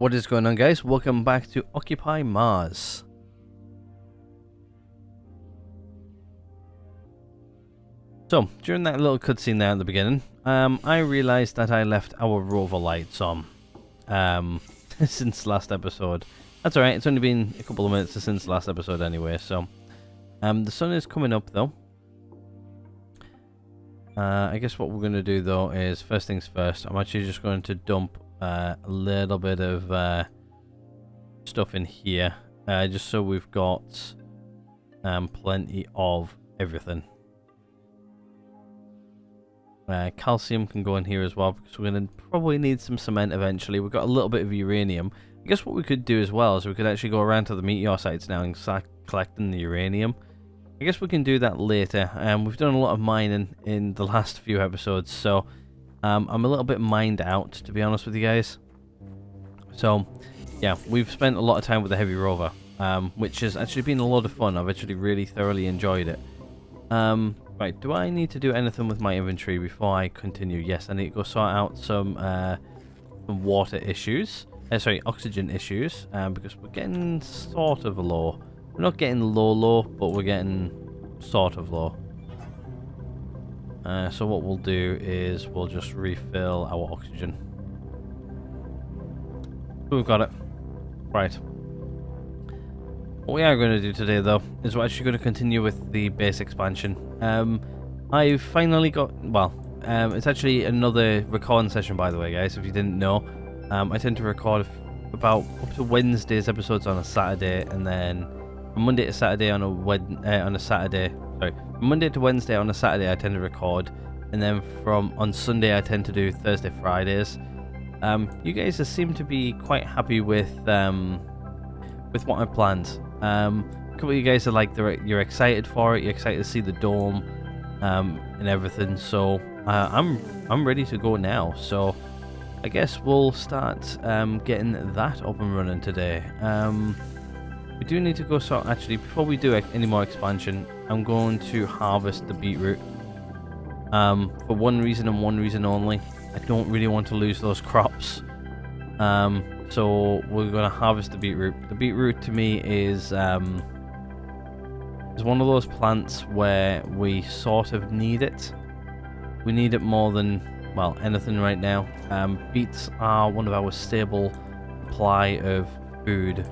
What is going on, guys? Welcome back to Occupy Mars. So, during that little cutscene there at the beginning, I realized that I left our rover lights on since last episode. That's alright, it's only been a couple of minutes since last episode anyway, so the sun is coming up though. I guess what we're going to do though is, first things first, I'm actually just going to dump a little bit of stuff in here, just so we've got plenty of everything. Calcium can go in here as well, because we're going to probably need some cement eventually. We've got a little bit of uranium. I guess what we could do as well is we could actually go around to the meteor sites now and start collecting the uranium. I guess we can do that later. We've done a lot of mining in the last few episodes, so I'm a little bit mined out, to be honest with you guys. So yeah, we've spent a lot of time with the heavy rover, which has actually been a lot of fun. I've actually really thoroughly enjoyed it. Right, do I need to do anything with my inventory before I continue? Yes, I need to go sort out some water issues. Sorry, oxygen issues, because we're getting sort of low. We're not getting low, but we're getting sort of low. So what we'll do is we'll just refill our oxygen. We've got it. Right. What we are going to do today, though, is we're actually going to continue with the base expansion. I've finally got... Well, it's actually another recording session, by the way, guys, if you didn't know. I tend to record about up to Wednesday's episodes on a Saturday, and then from Monday to Saturday on a Saturday. Sorry, from Monday to Wednesday on a Saturday I tend to record, and then on Sunday I tend to do Thursday, Fridays. You guys seem to be quite happy with what I planned. A couple of you guys are like, you're excited for it. You're excited to see the dome and everything. So I'm ready to go now. So I guess we'll start getting that up and running today. We do need to go actually, before we do any more expansion, I'm going to harvest the beetroot. For one reason and one reason only. I don't really want to lose those crops. So we're going to harvest the beetroot. The beetroot to me is one of those plants where we sort of need it. We need it more than, well, anything right now. Beets are one of our stable supply of food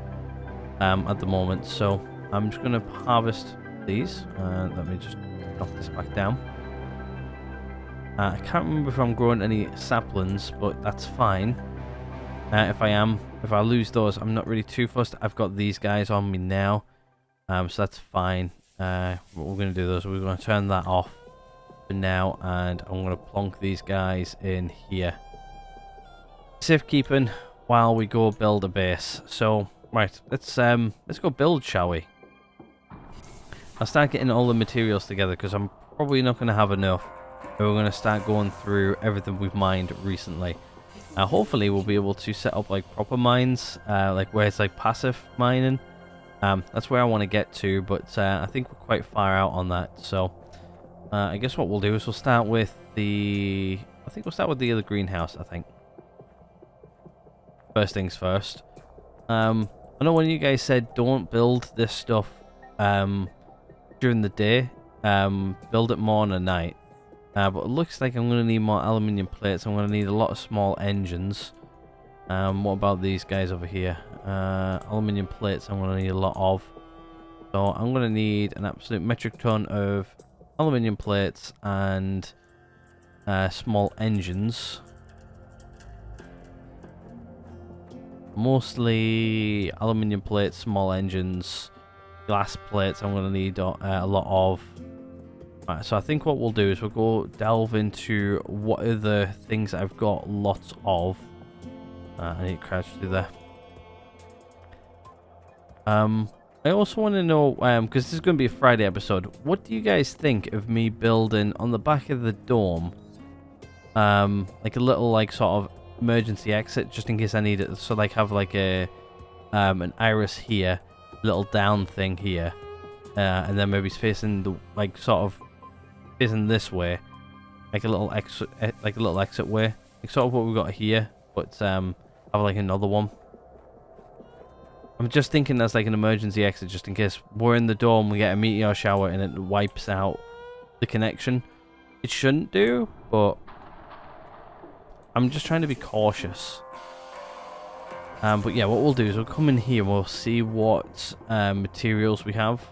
at the moment. So I'm just going to harvest these. Let me just knock this back down. I can't remember if I'm growing any saplings, but that's fine. If I lose those, I'm not really too fussed. I've got these guys on me now, so that's fine. What we're going to do is we're going to turn that off for now, and I'm going to plonk these guys in here. Safekeeping while we go build a base. So, right, let's go build, shall we? I'll start getting all the materials together because I'm probably not going to have enough. We're going to start going through everything we've mined recently. Hopefully we'll be able to set up like proper mines, like where it's like passive mining. That's where I want to get to, but I think we're quite far out on that. So I guess what we'll do is we'll start with the other greenhouse, I think. First things first. I know when you guys said don't build this stuff during the day, build it more on a night. But it looks like I'm going to need more aluminium plates. I'm going to need a lot of small engines. What about these guys over here? Aluminium plates I'm going to need a lot of. So I'm going to need an absolute metric ton of aluminium plates and small engines. Mostly aluminium plates, small engines, glass plates I'm going to need a lot of. Right, so I think what we'll do is we'll go delve into what are the things that I've got lots of. I need to crouch through there. I also want to know, because this is going to be a Friday episode, what do you guys think of me building on the back of the dome, like a little like sort of emergency exit just in case I need it? So like have like an iris here, little down thing here, and then maybe facing the like sort of facing this way, like a little exit way, like sort of what we've got here, but have like another one. I'm just thinking that's like an emergency exit, just in case we're in the dome, we get a meteor shower, and it wipes out the connection. It shouldn't do, but I'm just trying to be cautious. But yeah, what we'll do is we'll come in here and we'll see what materials we have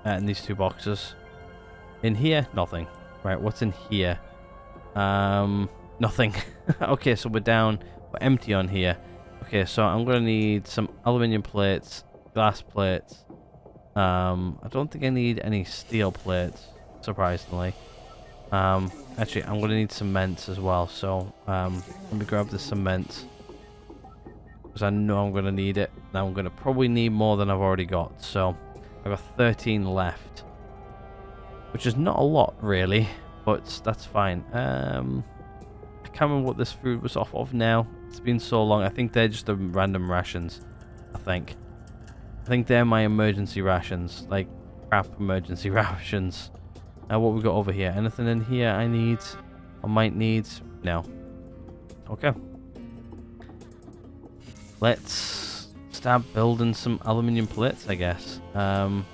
in these 2 boxes. In here, nothing. Right, what's in here? Nothing. Okay, so we're empty on here. Okay, so I'm going to need some aluminium plates, glass plates. I don't think I need any steel plates, surprisingly. Actually, I'm going to need cement as well, so let me grab the cement. Because I know I'm going to need it. Now I'm going to probably need more than I've already got, so I've got 13 left. Which is not a lot, really, but that's fine. I can't remember what this food was off of now. It's been so long. I think they're just the random rations. I think they're my emergency rations, like crap emergency rations. What we got over here? Anything in here I need? I might need? No. Okay. Let's start building some aluminium plates, I guess. I'm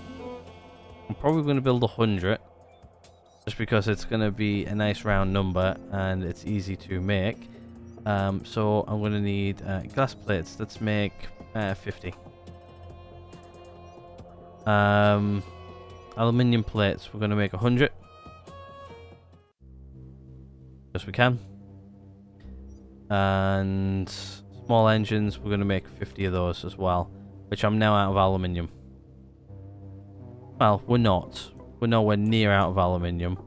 probably going to build 100. Just because it's going to be a nice round number and it's easy to make. So I'm going to need glass plates. Let's make 50. Aluminium plates. We're going to make 100. Yes, we can. And small engines. We're going to make 50 of those as well. Which I'm now out of aluminium. Well, we're not. We're nowhere near out of aluminium.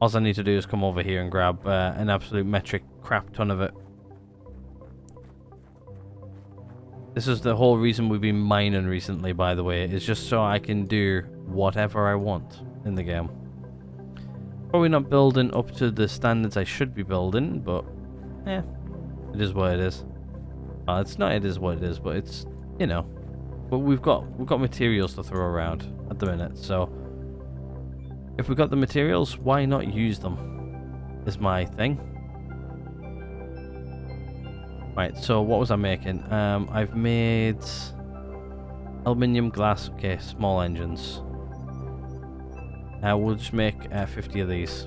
All I need to do is come over here and grab an absolute metric crap ton of it. This is the whole reason we've been mining recently, by the way. It's just so I can do whatever I want in the game. Probably not building up to the standards I should be building, but it is what it is. Well, it's not it is what it is, but it's, you know. But we've got materials to throw around at the minute, so if we've got the materials, why not use them? Is my thing. Right, so what was I making? I've made aluminium, glass, okay, small engines. We'll just make 50 of these,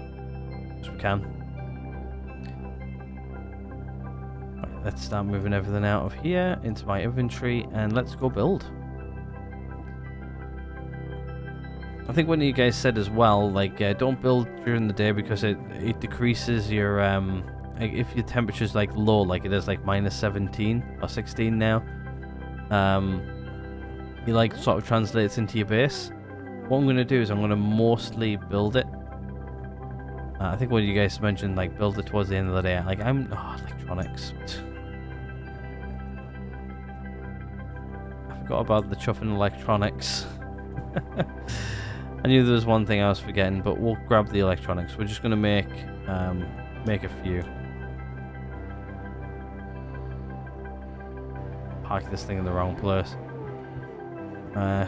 as we can. Right, let's start moving everything out of here into my inventory, and let's go build. I think one of you guys said as well, like, don't build during the day because it decreases your, if your temperature's like low, like it is like minus 17 or 16 now, it like sort of translates into your base. What I'm going to do is I'm going to mostly build it. I think one of you guys mentioned like build it towards the end of the day. Like electronics. I forgot about the chuffing electronics. I knew there was one thing I was forgetting, but we'll grab the electronics. We're just going to make a few. Park this thing in the wrong place.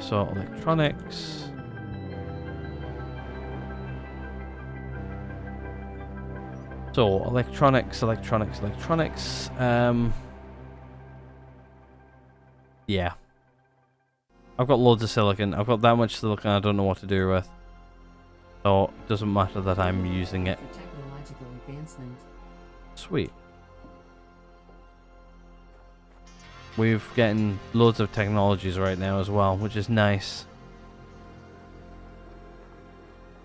So electronics. So electronics. Yeah. I've got loads of silicon. I've got that much silicon I don't know what to do with. So it doesn't matter that I'm using it. Technological advancement. Sweet. We've getting loads of technologies right now as well, which is nice.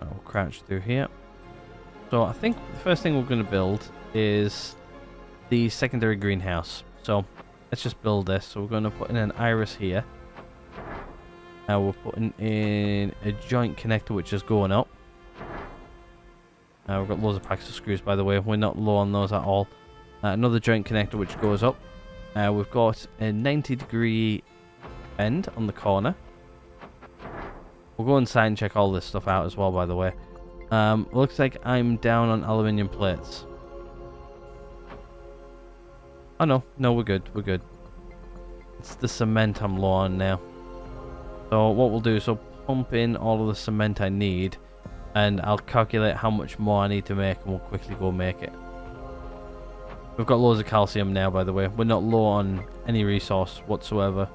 I'll crouch through here. So I think the first thing we're going to build is the secondary greenhouse. So let's just build this. So we're going to put in an iris here. We're putting in a joint connector which is going up. We've got loads of packs of screws, by the way. We're not low on those at all. Another joint connector which goes up. We've got a 90-degree bend on the corner. We'll go inside and check all this stuff out as well, by the way. Looks like I'm down on aluminium plates. Oh no, we're good. It's the cement I'm low on now. So what we'll do is we'll pump in all of the cement I need, and I'll calculate how much more I need to make, and we'll quickly go make it. We've got loads of calcium now, by the way. We're not low on any resource whatsoever.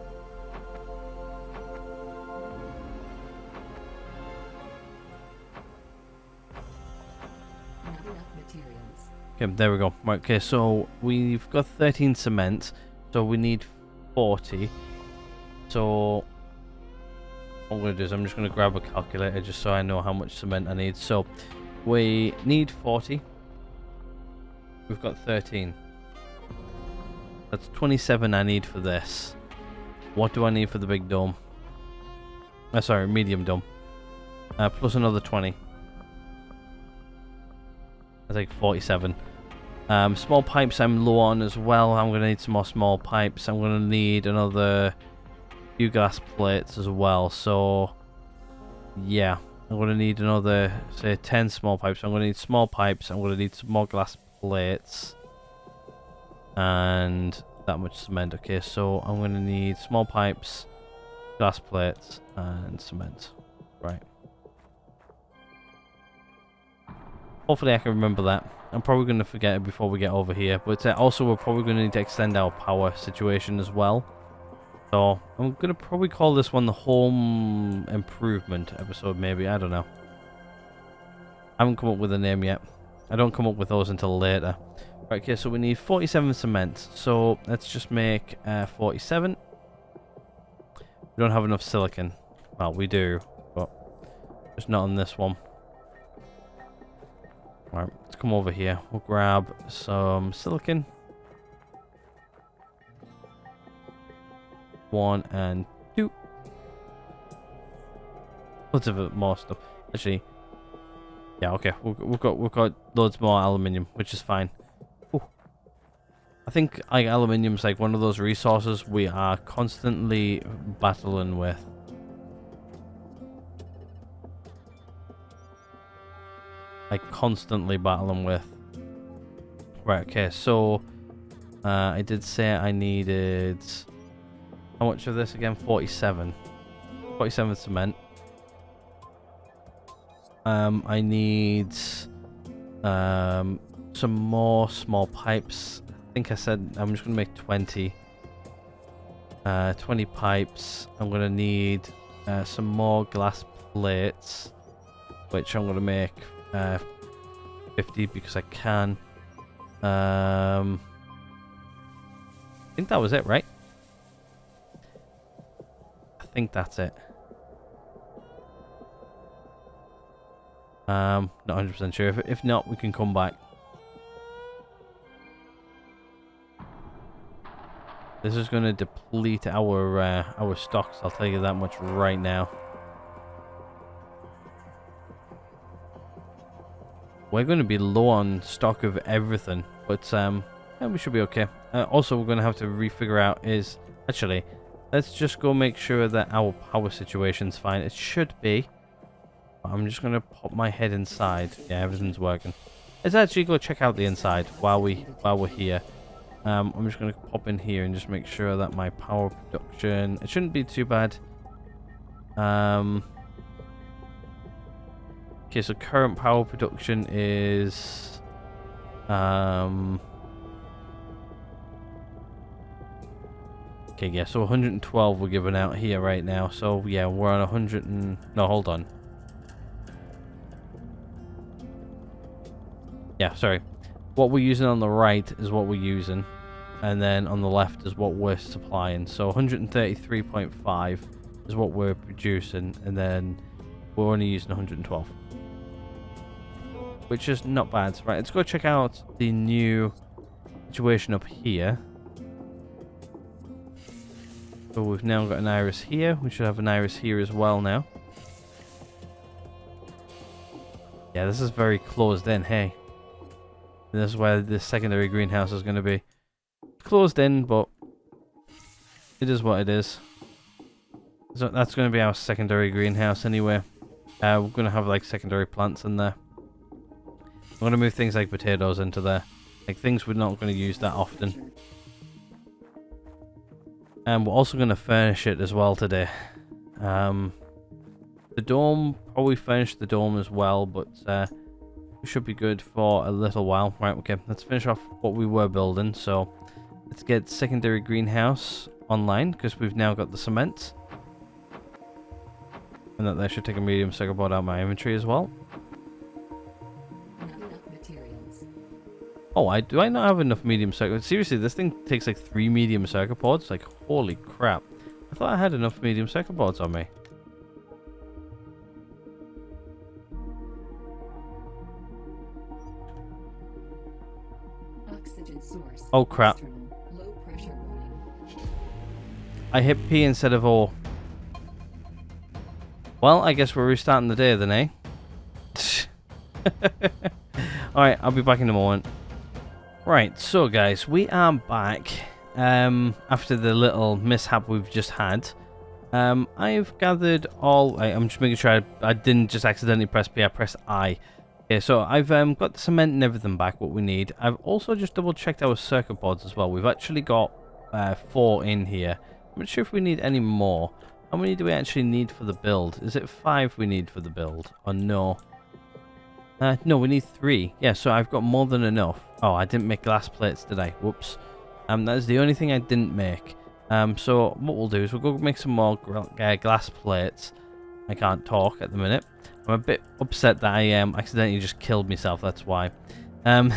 Not enough materials. Okay, there we go. Right, okay, so we've got 13 cement, so we need 40. So what I'm going to do is I'm just going to grab a calculator just so I know how much cement I need. So we need 40. We've got 13. That's 27 I need for this. What do I need for the big dome? Sorry, medium dome. Plus another 20. I think 47. Small pipes I'm low on as well. I'm going to need some more small pipes. I'm going to need another few glass plates as well. So, yeah. I'm going to need another, say, 10 small pipes. I'm going to need small pipes. I'm going to need some more glass plates. And that much cement. Okay, so I'm going to need small pipes, glass plates, and cement. Right. Hopefully I can remember that. I'm probably going to forget it before we get over here. But also we're probably going to need to extend our power situation as well. So I'm going to probably call this one the home improvement episode maybe. I don't know. I haven't come up with a name yet. I don't come up with those until later. Right, okay, so we need 47 cement. So let's just make 47. We don't have enough silicon. Well, we do, but just not on this one. Alright, let's come over here. We'll grab some silicon. 1 and 2. Lots of more stuff. Actually, yeah, okay. We've got loads more aluminium, which is fine. Ooh. I think like aluminium's like one of those resources we are constantly battling with. Like constantly battling with. Right, okay, so I did say I needed how much of this again? 47. 47 cement. I need some more small pipes. I think I said I'm just gonna make 20. 20 pipes. I'm gonna need some more glass plates, which I'm gonna make 50 because I can. I think that was it, right? I think that's it. Not 100% sure. If not, we can come back. This is going to deplete our stocks. I'll tell you that much right now. We're going to be low on stock of everything, but yeah, we should be okay. Also, we're going to have to refigure out is actually. Let's just go make sure that our power situation's fine. It should be. I'm just going to pop my head inside. Yeah, everything's working. Let's actually go check out the inside while we're here. I'm just going to pop in here and just make sure that my power production... It shouldn't be too bad. Okay, so current power production is... Okay, yeah, so 112 we're giving out here right now. So, yeah, we're on 100 and... No, hold on. Yeah, sorry. What we're using on the right is what we're using. And then on the left is what we're supplying. So 133.5 is what we're producing. And then we're only using 112. Which is not bad. Right, let's go check out the new situation up here. So we've now got an iris here. We should have an iris here as well now. Yeah, this is very closed in, hey. And this is where the secondary greenhouse is going to be. Closed in, but it is what it is. So that's going to be our secondary greenhouse anyway. We're going to have like secondary plants in there. I'm going to move things like potatoes into there. Like things we're not going to use that often. And we're also going to furnish it as well today. The dome, probably furnish the dome as well, but we should be good for a little while. Right, okay, let's finish off what we were building. So let's get secondary greenhouse online because we've now got the cement. And that should take a medium circuit board out of my inventory as well. Not enough materials. Oh, do I not have enough medium circuit? Seriously, this thing takes like 3 medium circuit boards? Like, holy crap. I thought I had enough medium circuit boards on me. Oxygen source. Oh, crap. External. Low pressure warning. I hit P instead of O. Well, I guess we're restarting the day then, eh? Alright, I'll be back in a moment. Right, so guys, we are back after the little mishap we've just had. I've gathered all... I'm just making sure I didn't just accidentally press P, I pressed I. Okay, so I've got the cement and everything back, what we need. I've also just double checked our circuit boards as well. We've actually got 4 in here. I'm not sure if we need any more. How many do we actually need for the build? Is it 5 we need for the build? Or no? No, we need 3. Yeah, so I've got more than enough. Oh, I didn't make glass plates, did I? Whoops. That's the only thing I didn't make. So what we'll do is we'll go make some more glass plates. I can't talk at the minute. I'm a bit upset that I accidentally just killed myself, that's why. I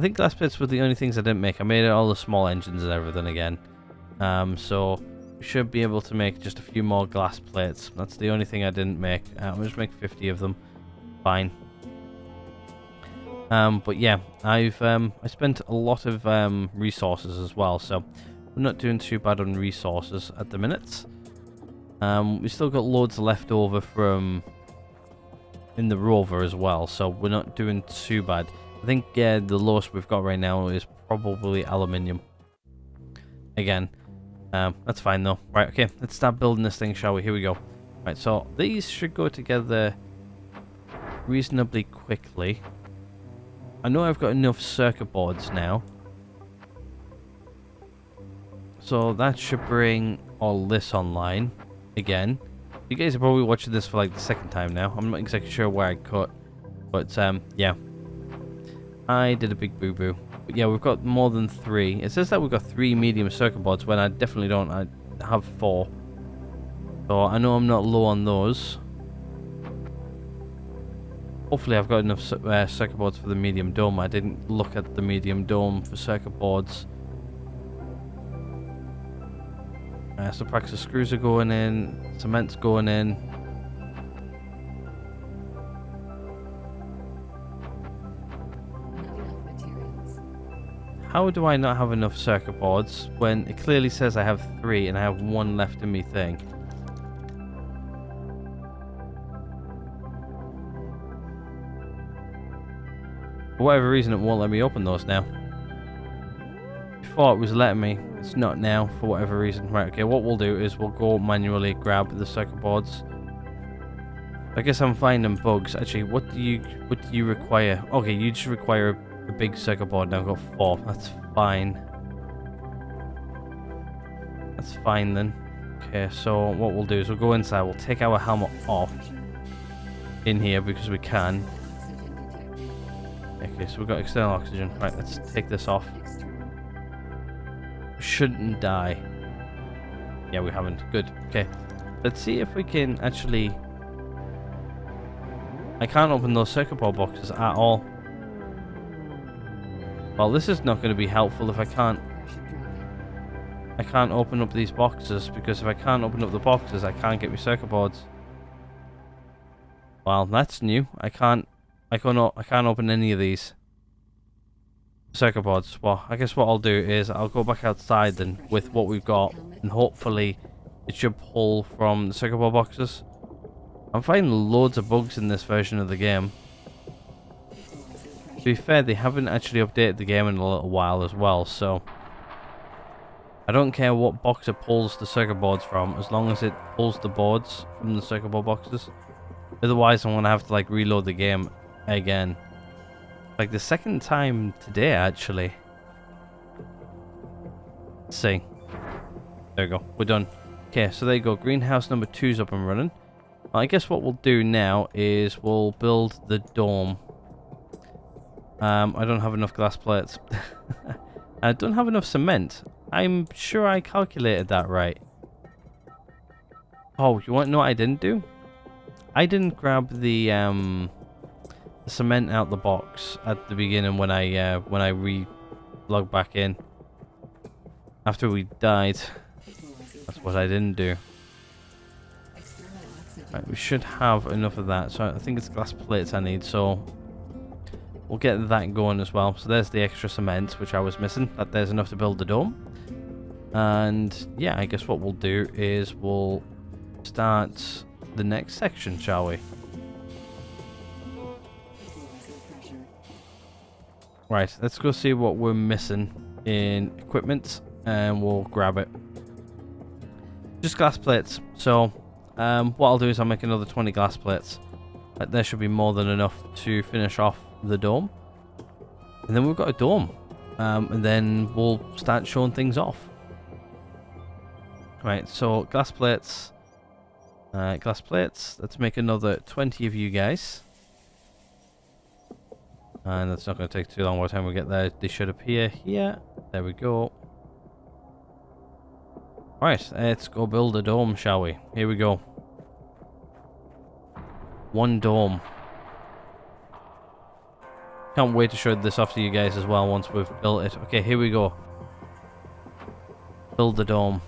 think glass plates were the only things I didn't make. I made all the small engines and everything again. So we should be able to make just a few more glass plates. That's the only thing I didn't make. I'll just make 50 of them. Fine. But yeah, I spent a lot of resources as well, so we're not doing too bad on resources at the minute. We still got loads left over from in the rover as well, so we're not doing too bad. I think the lowest we've got right now is probably aluminium. Again, that's fine though. Right, okay, let's start building this thing, shall we? Here we go. Right, so these should go together reasonably quickly. I know I've got enough circuit boards now, so that should bring all this online again. You guys are probably watching this for like the second time now. I'm not exactly sure where I cut, but yeah, I did a big boo-boo. But yeah, we've got more than 3. It says that we've got 3 medium circuit boards when I definitely don't. I have 4, so I know I'm not low on those. Hopefully I've got enough circuit boards for the medium dome. I didn't look at the medium dome for circuit boards. So packs of screws are going in, cement's going in. Not enough materials. How do I not have enough circuit boards when it clearly says I have 3 and I have 1 left in me thing? For whatever reason, it won't let me open those now. Before it was letting me, it's not now for whatever reason. Right, okay, what we'll do is we'll go manually grab the circuit boards. I guess I'm finding bugs. Actually, what do you require? Okay, you just require a big circuit board. Now I've got 4. That's fine. That's fine then. Okay, so what we'll do is we'll go inside. We'll take our helmet off in here because we can. Oxygen detected. Okay, so we've got external oxygen. Right, let's take this off. External. Shouldn't die. Yeah, we haven't. Good. Okay. Let's see if we can actually... I can't open those circuit board boxes at all. Well, this is not going to be helpful if I can't... Pressure dropping. I can't open up these boxes, because if I can't open up the boxes, I can't get my circuit boards. Well, that's new. I can't open any of these circuit boards. Well, I guess what I'll do is I'll go back outside then with what we've got, and hopefully it should pull from the circuit board boxes. I'm finding loads of bugs in this version of the game. To be fair, they haven't actually updated the game in a little while as well, so I don't care what box it pulls the circuit boards from, as long as it pulls the boards from the circuit board boxes. Otherwise, I'm going to have to like reload the game again. Like the second time today, actually. Let's see. There we go. We're done. Okay, so there you go. Greenhouse number 2's up and running. I guess what we'll do now is we'll build the dome. I don't have enough glass plates. I don't have enough cement. I'm sure I calculated that right. Oh, you want to know what I didn't do? I didn't grab the cement out the box at the beginning when I re-logged back in after we died. That's what I didn't do. Right, we should have enough of that. So I think it's glass plates I need. So we'll get that going as well. So there's the extra cement which I was missing. There's enough to build the dome. And yeah, I guess what we'll do is we'll start the next section, shall we? Right, let's go see what we're missing in equipment and we'll grab it. Just glass plates. So what I'll do is I'll make another 20 glass plates. There should be more than enough to finish off the dome. And then we've got a dome. And then we'll start showing things off. Right, so glass plates. Glass plates. Let's make another 20 of you guys. And that's not going to take too long by the time we get there. They should appear here. There we go. Right, let's go build a dome, shall we? Here we go. One dome. Can't wait to show this off to you guys as well once we've built it. Okay, here we go. Build the dome.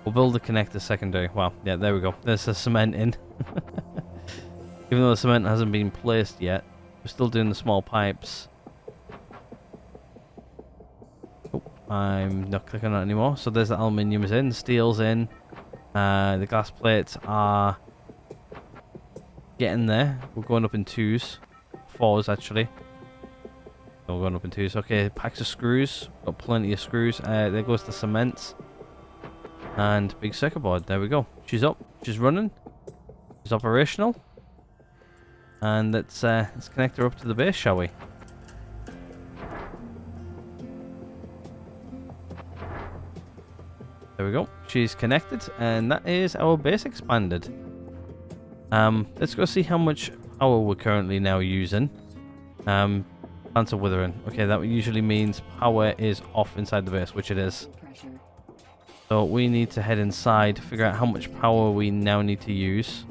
We'll build the connector secondary. Wow, yeah, there we go. There's the cement in. Even though the cement hasn't been placed yet, we're still doing the small pipes. Oh, I'm not clicking on it anymore. So there's the aluminium's in, steel's in. The glass plates are getting there. We're going up in 2s. 4s actually. So we're going up in 2s. Okay, packs of screws. Got plenty of screws. There goes the cement. And big circuit board. There we go. She's up. She's running. She's operational. And let's connect her up to the base, shall we? There we go. She's connected, and that is our base expanded. Let's go see how much power we're currently now using. Plants are withering. Okay, that usually means power is off inside the base, which it is. So we need to head inside, figure out how much power we now need to use.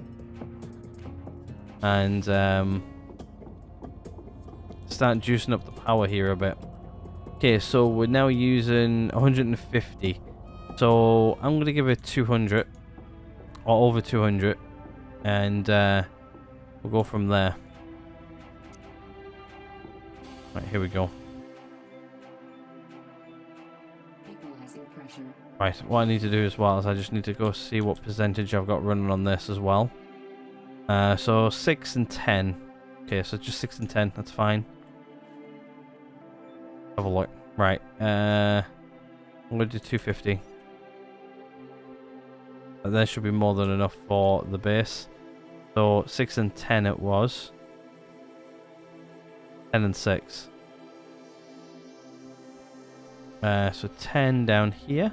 And start juicing up the power here a bit. Okay, so we're now using 150. So I'm going to give it 200. Or over 200. And we'll go from there. Right, here we go. Right, what I need to do as well is I just need to go see what percentage I've got running on this as well. So 6 and 10. Okay, so just 6 and 10, that's fine. Have a look. Right, I'm going to do 250. There should be more than enough for the base. So 6 and 10 it was. 10 and 6. So 10 down here.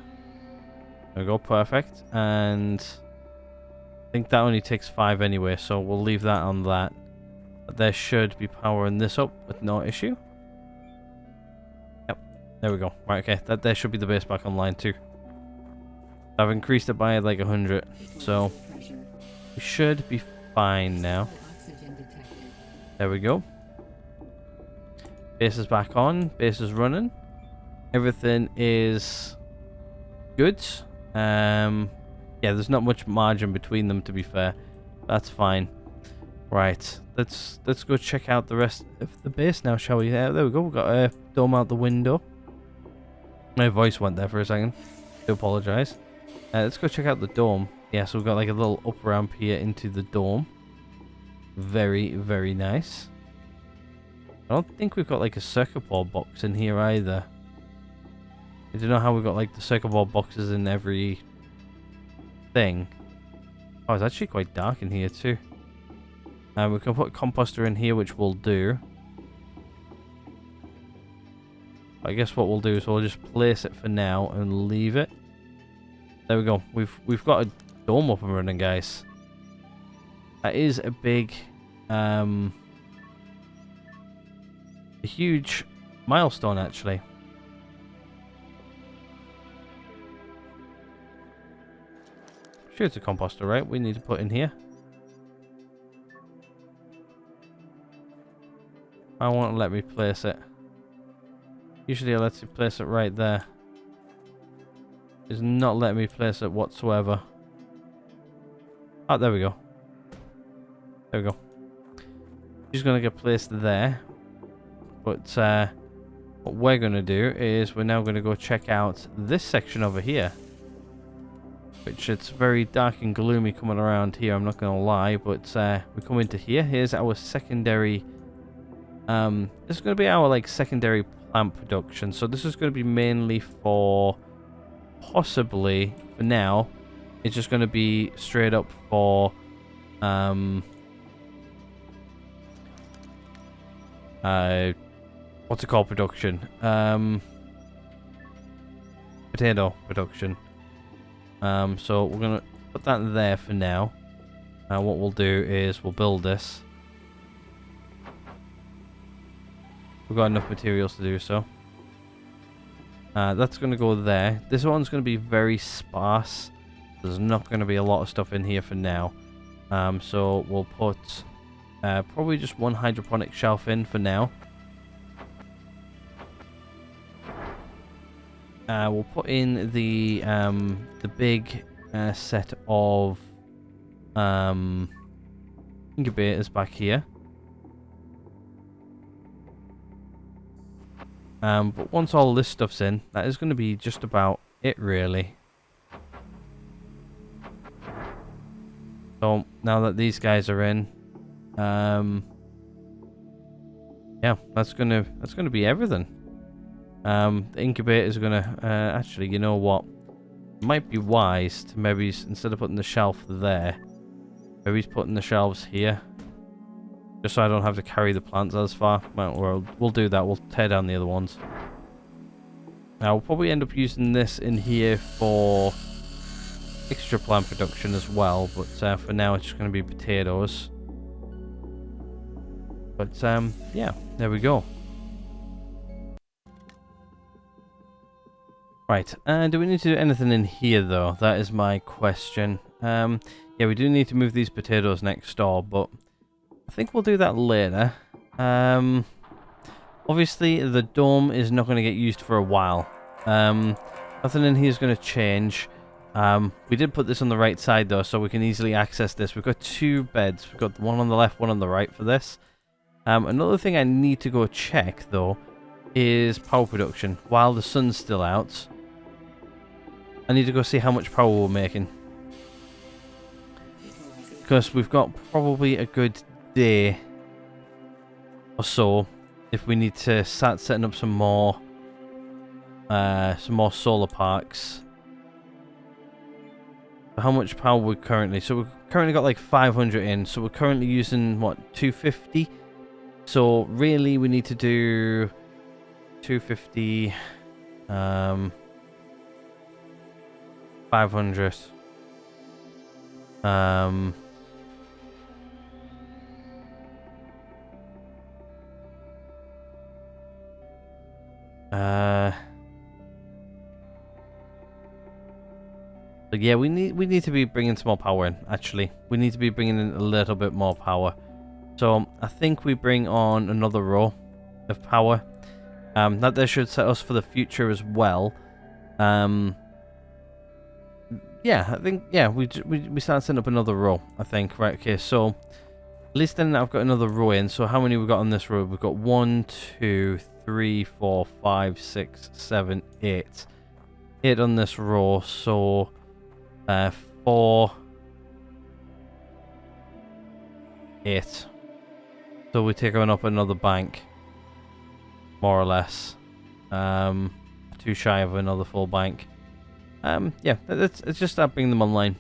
There we go, perfect. And I think that only takes 5 anyway, so we'll leave that on that. But there should be powering this up with no issue. Yep, there we go. Right, okay, there should be the base back online too. I've increased it by like 100, so we should be fine now. There we go. Base is back on, base is running. Everything is good. Yeah, there's not much margin between them, to be fair. That's fine. Right, let's go check out the rest of the base now, shall we? There we go. We've got a dome out the window. My voice went there for a second. I do apologise. Let's go check out the dome. Yeah, so we've got like a little up ramp here into the dome. Very, very nice. I don't think we've got like a circuit board box in here either. I don't know how we've got like the circuit board boxes in every thing. Oh, it's actually quite dark in here too. We can put a composter in here, which we'll do. I guess what we'll do is we'll just place it for now and leave it. There we go. We've got a dome up and running, guys. That is a big, a huge milestone, actually. Sure, it's a composter, right? We need to put in here. I won't let me place it. Usually it lets you place it right there. It's not letting me place it whatsoever. Oh, there we go. There we go. She's going to get placed there. But what we're going to do is we're now going to go check out this section over here. Which it's very dark and gloomy coming around here, I'm not going to lie. But we come into here. Here's our secondary... this is going to be our like secondary plant production. So this is going to be mainly for... Possibly, for now, it's just going to be straight up for... what's it called? Production. Potato production. So we're going to put that there for now. What we'll do is we'll build this. We've got enough materials to do so. That's going to go there. This one's going to be very sparse. There's not going to be a lot of stuff in here for now. So we'll put probably just one hydroponic shelf in for now. We'll put in the big set of incubators back here. But once all this stuff's in, that is going to be just about it, really. So now that these guys are in, yeah, that's gonna be everything. The incubators are gonna actually, you know what? It might be wise to maybe instead of putting the shelf there, maybe he's putting the shelves here. Just so I don't have to carry the plants as far. Well, we'll do that. We'll tear down the other ones. Now, we'll probably end up using this in here for extra plant production as well. But for now, it's just going to be potatoes. But, yeah, there we go. Right, do we need to do anything in here, though? That is my question. Yeah, we do need to move these potatoes next door, but... I think we'll do that later. Obviously, the dome is not going to get used for a while. Nothing in here is going to change. We did put this on the right side, though, so we can easily access this. We've got two beds. We've got one on the left, one on the right for this. Another thing I need to go check, though, is power production. While the sun's still out, I need to go see how much power we're making. Because we've got probably a good day or so if we need to start setting up some more solar parks. How much power we're currently, so we've currently got like 500 in, so we're currently using what, 250. So really we need to do 250 500 but yeah, we need to be bringing some more power in. Actually, we need to be bringing in a little bit more power. So I think we bring on another row of power. That there should set us for the future as well. Yeah, I think we start setting up another row. I think right. Okay, so at least then I've got another row in. So how many we got on this row? We've got 1, 2, 3, 4, 5, 6, 7, 8. 8 on this row. So 4, 8. So we take on up another bank, more or less. Too shy of another full bank. Yeah, it's just start bringing them online.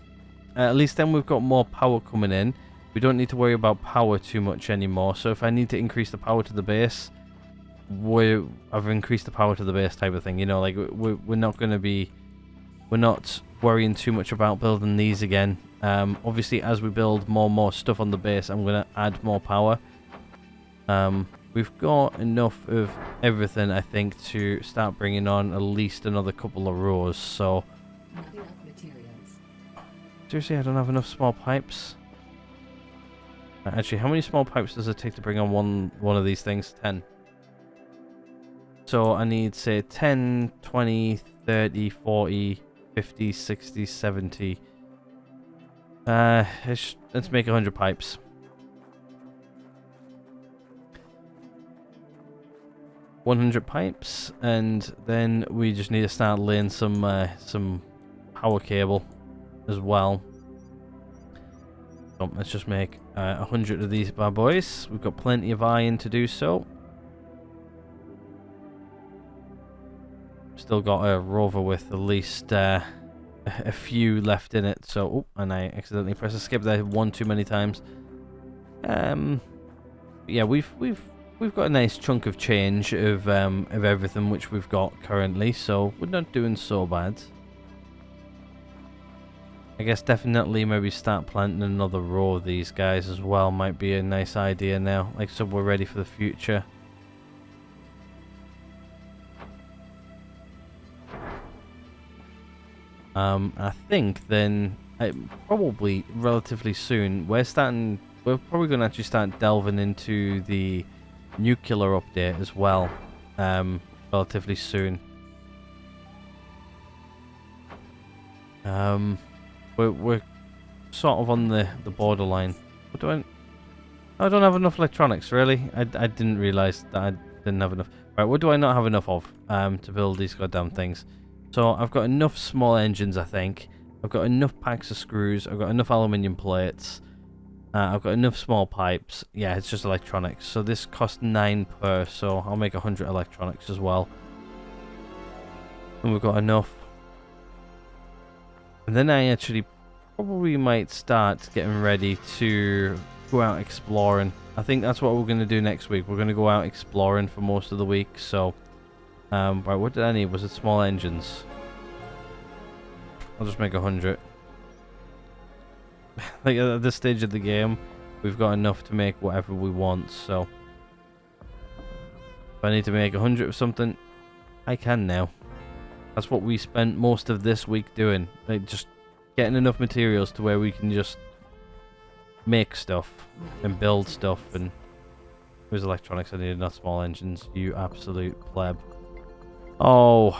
At least then we've got more power coming in. We don't need to worry about power too much anymore. So if I need to increase the power to the base, I've increased the power to the base type of thing. You know, like we're not going to be, we're not worrying too much about building these again. Obviously, as we build more and more stuff on the base, I'm going to add more power. We've got enough of everything, I think, to start bringing on at least another couple of rows. So, Not enough materials. seriously, I don't have enough small pipes. Actually, how many small pipes does it take to bring on one of these things? 10. So I need, say, 10, 20, 30, 40, 50, 60, 70. Let's make 100 pipes. $100 pipes, and then we just need to start laying some power cable as well. So let's just make 100 of these bad boys. We've got plenty of iron to do so. Still got a rover with at least a few left in it. So, oh, and I accidentally pressed skip there one too many times. Yeah, we've got a nice chunk of change of everything which we've got currently, so we're not doing so bad. I guess definitely maybe start planting another row of these guys as well might be a nice idea now, like so we're ready for the future. I think then probably relatively soon we're probably going to actually start delving into the nuclear update as well, relatively soon. We're sort of on the borderline. I don't have enough electronics, really. I didn't realize that I didn't have enough. Right, what do I not have enough of to build these goddamn things? So I've got enough small engines, I think. I've got enough packs of screws. I've got enough aluminium plates. I've got enough small pipes. Yeah, it's just electronics. So this costs 9 per, so I'll make 100 electronics as well. And we've got enough. And then I actually probably might start getting ready to go out exploring. I think that's what we're going to do next week. We're going to go out exploring for most of the week. So, right, what did I need? Was it small engines? I'll just make 100. Like at this stage of the game, we've got enough to make whatever we want. So, if I need to make 100 of something, I can now. That's what we spent most of this week doing. Like just getting enough materials to where we can just make stuff and build stuff. And there's electronics I needed, not small engines. You absolute pleb. Oh.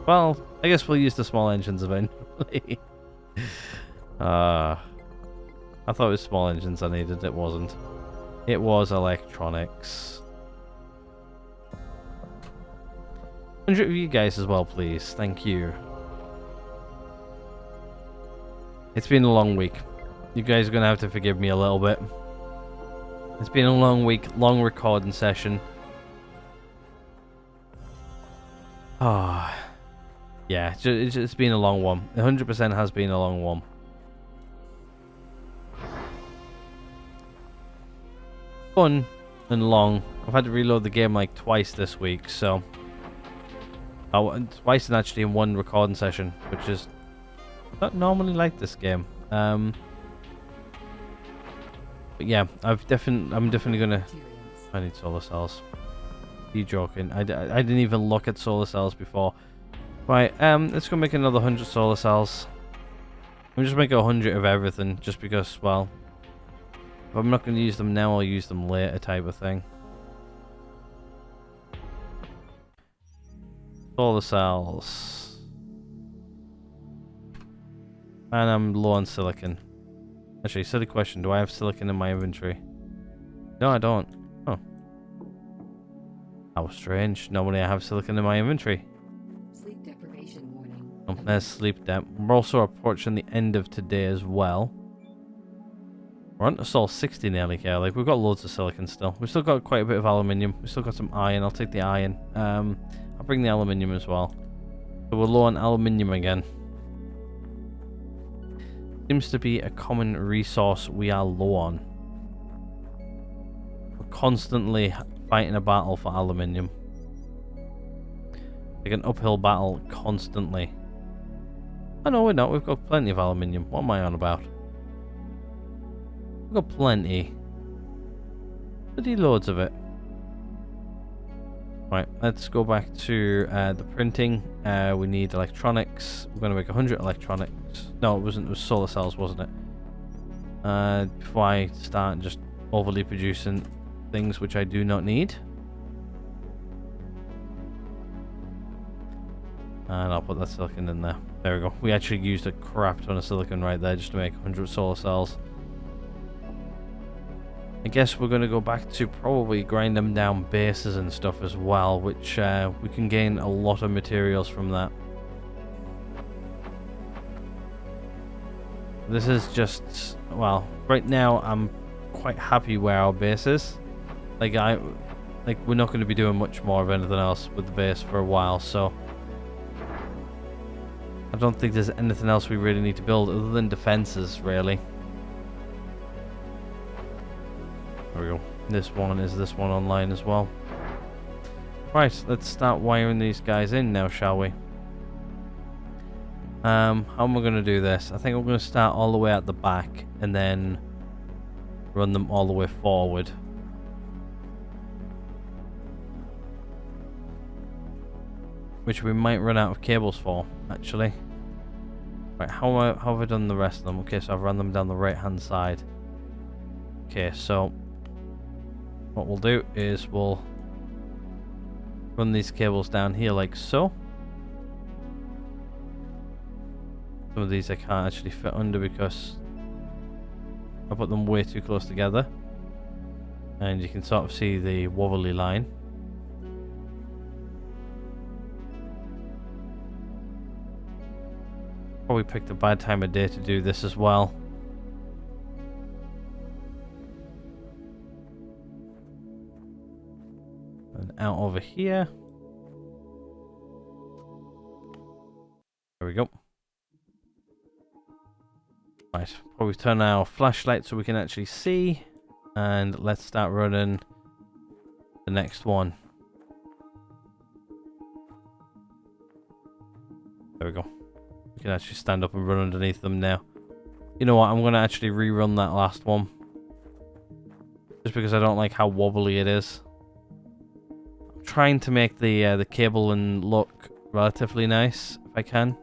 Well, I guess we'll use the small engines eventually. I thought it was small engines I needed. It wasn't. It was electronics. 100 of you guys as well, please. Thank you. It's been a long week. You guys are going to have to forgive me a little bit. It's been a long week, long recording session. Ah. Yeah, it's been a long one. 100% has been a long one. Fun and long. I've had to reload the game like twice this week, so... twice and actually in one recording session, which is not normally like this game. But yeah, I'm definitely gonna... I need solar cells. Are you joking? I didn't even look at solar cells before. Right, let's go make another 100 solar cells. I'm just making 100 of everything, just because, well, if I'm not going to use them now, I'll use them later type of thing. Solar cells. And I'm low on silicon. Actually, silly question, do I have silicon in my inventory? No, I don't. Oh. How strange. Normally I have silicon in my inventory. Sleep deprivation warning. Oh, there's sleep dep. We're also approaching the end of today as well. We're on to Sol 60 nearly here. Like, we've got loads of silicon still. We've still got quite a bit of aluminium. We've still got some iron. I'll take the iron. I'll bring the aluminium as well. So we're low on aluminium again. Seems to be a common resource we are low on. We're constantly fighting a battle for aluminium. Like an uphill battle constantly. Oh no, we're not. We've got plenty of aluminium. What am I on about? We've got plenty. Bloody loads of it. Right, let's go back to the printing. We need electronics. We're going to make 100 electronics. No, it wasn't. It was solar cells, wasn't it? Before I start just overly producing things which I do not need. And I'll put that silicon in there. There we go. We actually used a crap ton of silicon right there just to make 100 solar cells. I guess we're going to go back to probably grind them down bases and stuff as well, which we can gain a lot of materials from that. This is just, well, right now I'm quite happy where our base is. Like we're not going to be doing much more of anything else with the base for a while, so I don't think there's anything else we really need to build other than defenses, really. There we go. This one online as well. Right, let's start wiring these guys in now, shall we? How am I going to do this? I think I'm going to start all the way at the back and then run them all the way forward. Which we might run out of cables for, actually. Right, how have I done the rest of them? Okay, so I've run them down the right hand side. Okay, so what we'll do is we'll run these cables down here like so. Some of these I can't actually fit under because I put them way too close together. And you can sort of see the wobbly line. Probably picked a bad time of day to do this as well. And out over here. There we go. Right, probably turn our flashlight so we can actually see. And let's start running the next one. There we go. We can actually stand up and run underneath them now. You know what? I'm going to actually rerun that last one. Just because I don't like how wobbly it is. I'm trying to make the cable and look relatively nice, if I can.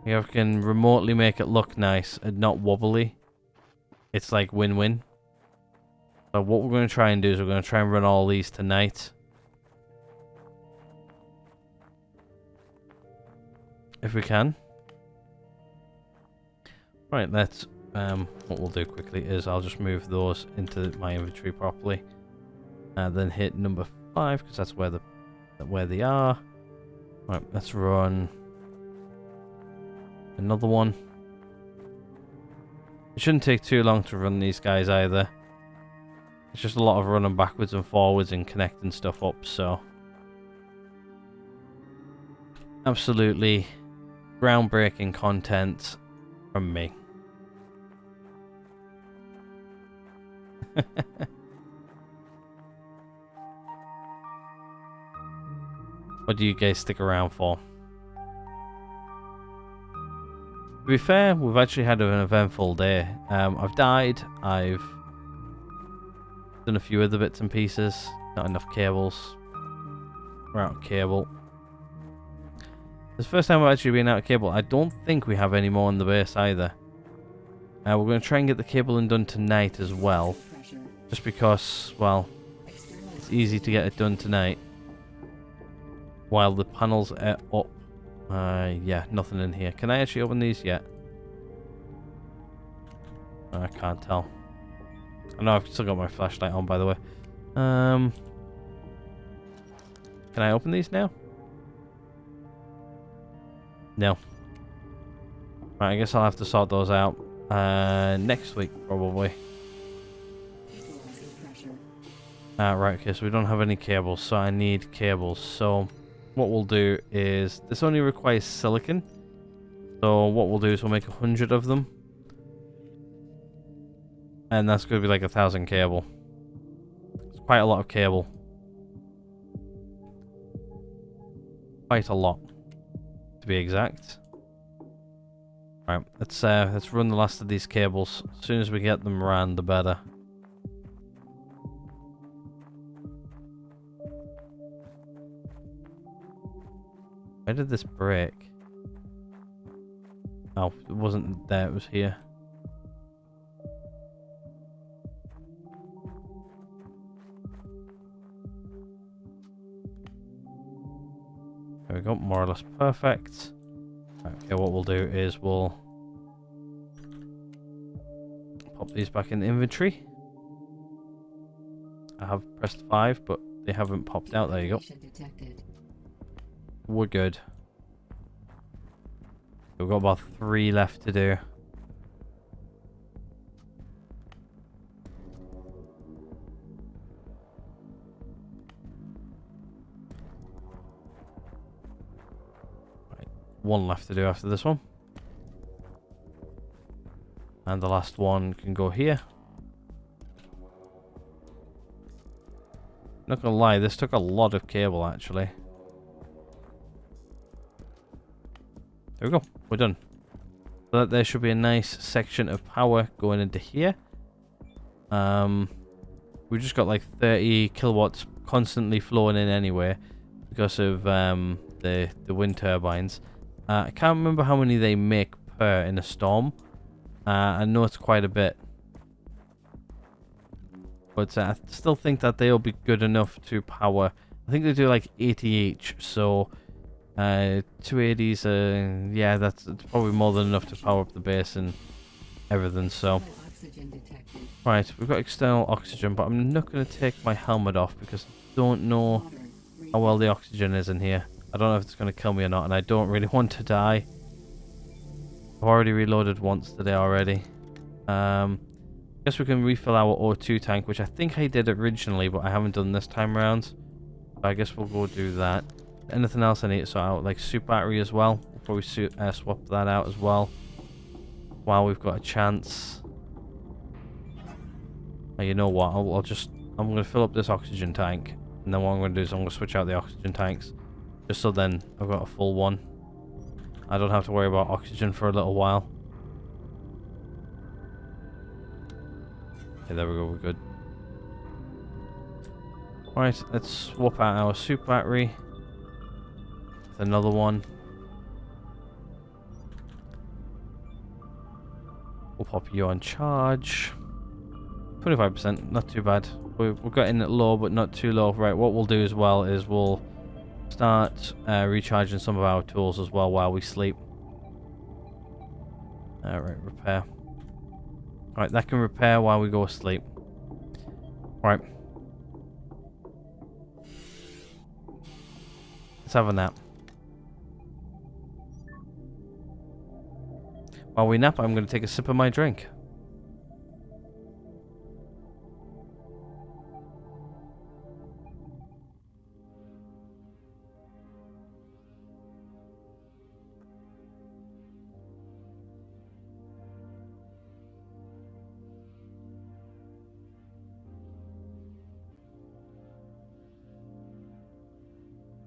If I can remotely make it look nice and not wobbly, it's like win-win. So what we're going to try and do is we're going to try and run all these tonight. If we can. Right, let's what we'll do quickly is I'll just move those into my inventory properly. And then hit number 5 because that's where they are. Right, let's run another one. It shouldn't take too long to run these guys either. It's just a lot of running backwards and forwards and connecting stuff up, so absolutely groundbreaking content from me. What do you guys stick around for? To be fair, we've actually had an eventful day. I've died, I've done a few other bits and pieces, not enough cables. We're out of cable. It's the first time I've actually been out of cable. I don't think we have any more on the base either. We're going to try and get the cabling done tonight as well. Just because, well, it's easy to get it done tonight. While the panels are up. Yeah, nothing in here. Can I actually open these yet? I can't tell. I know I've still got my flashlight on, by the way. Can I open these now? No. Right, I guess I'll have to sort those out next week, probably. Right, okay, so we don't have any cables, so I need cables. So what we'll do is, this only requires silicon. So what we'll do is we'll make 100 of them. And that's going to be like 1,000 cable. It's quite a lot of cable. Quite a lot, to be exact. Right, let's run the last of these cables. As soon as we get them ran, the better. Where did this break? Oh, it wasn't there, it was here. There we go, more or less perfect. Right, okay, what we'll do is we'll pop these back in the inventory. I have pressed 5, but they haven't popped out. There you go. Detected. We're good. We've got about 3 left to do. Right, 1 left to do after this one. And the last one can go here. Not gonna lie, this took a lot of cable actually. There we go, we're done. So that there should be a nice section of power going into here. We've just got like 30 kilowatts constantly flowing in anyway because of the wind turbines. I can't remember how many they make per in a storm. I know it's quite a bit. But I still think that they'll be good enough to power. I think they do like 80 each, so 280s, yeah, that's probably more than enough to power up the base and everything, so. Oxygen detected. Right, we've got external oxygen, but I'm not going to take my helmet off because I don't know Water. how well the oxygen is in here. I don't know if it's going to kill me or not, and I don't really want to die. I've already reloaded once today already. Guess we can refill our O2 tank, which I think I did originally, but I haven't done this time around. So I guess we'll go do that. Anything else I need to sort out, like soup battery as well. We'll probably swap that out as well while we've got a chance. Oh, you know what? I'm going to fill up this oxygen tank, and then what I'm going to do is I'm going to switch out the oxygen tanks, just so then I've got a full one. I don't have to worry about oxygen for a little while. Okay, there we go, we're good. Right, let's swap out our soup battery with another one. We'll pop you on charge. 25%, not too bad. We've got in at low, but not too low. Right, what we'll do as well is we'll start recharging some of our tools as well while we sleep. Right, repair. Right, that can repair while we go asleep. Right. Let's have a nap. While we nap, I'm going to take a sip of my drink.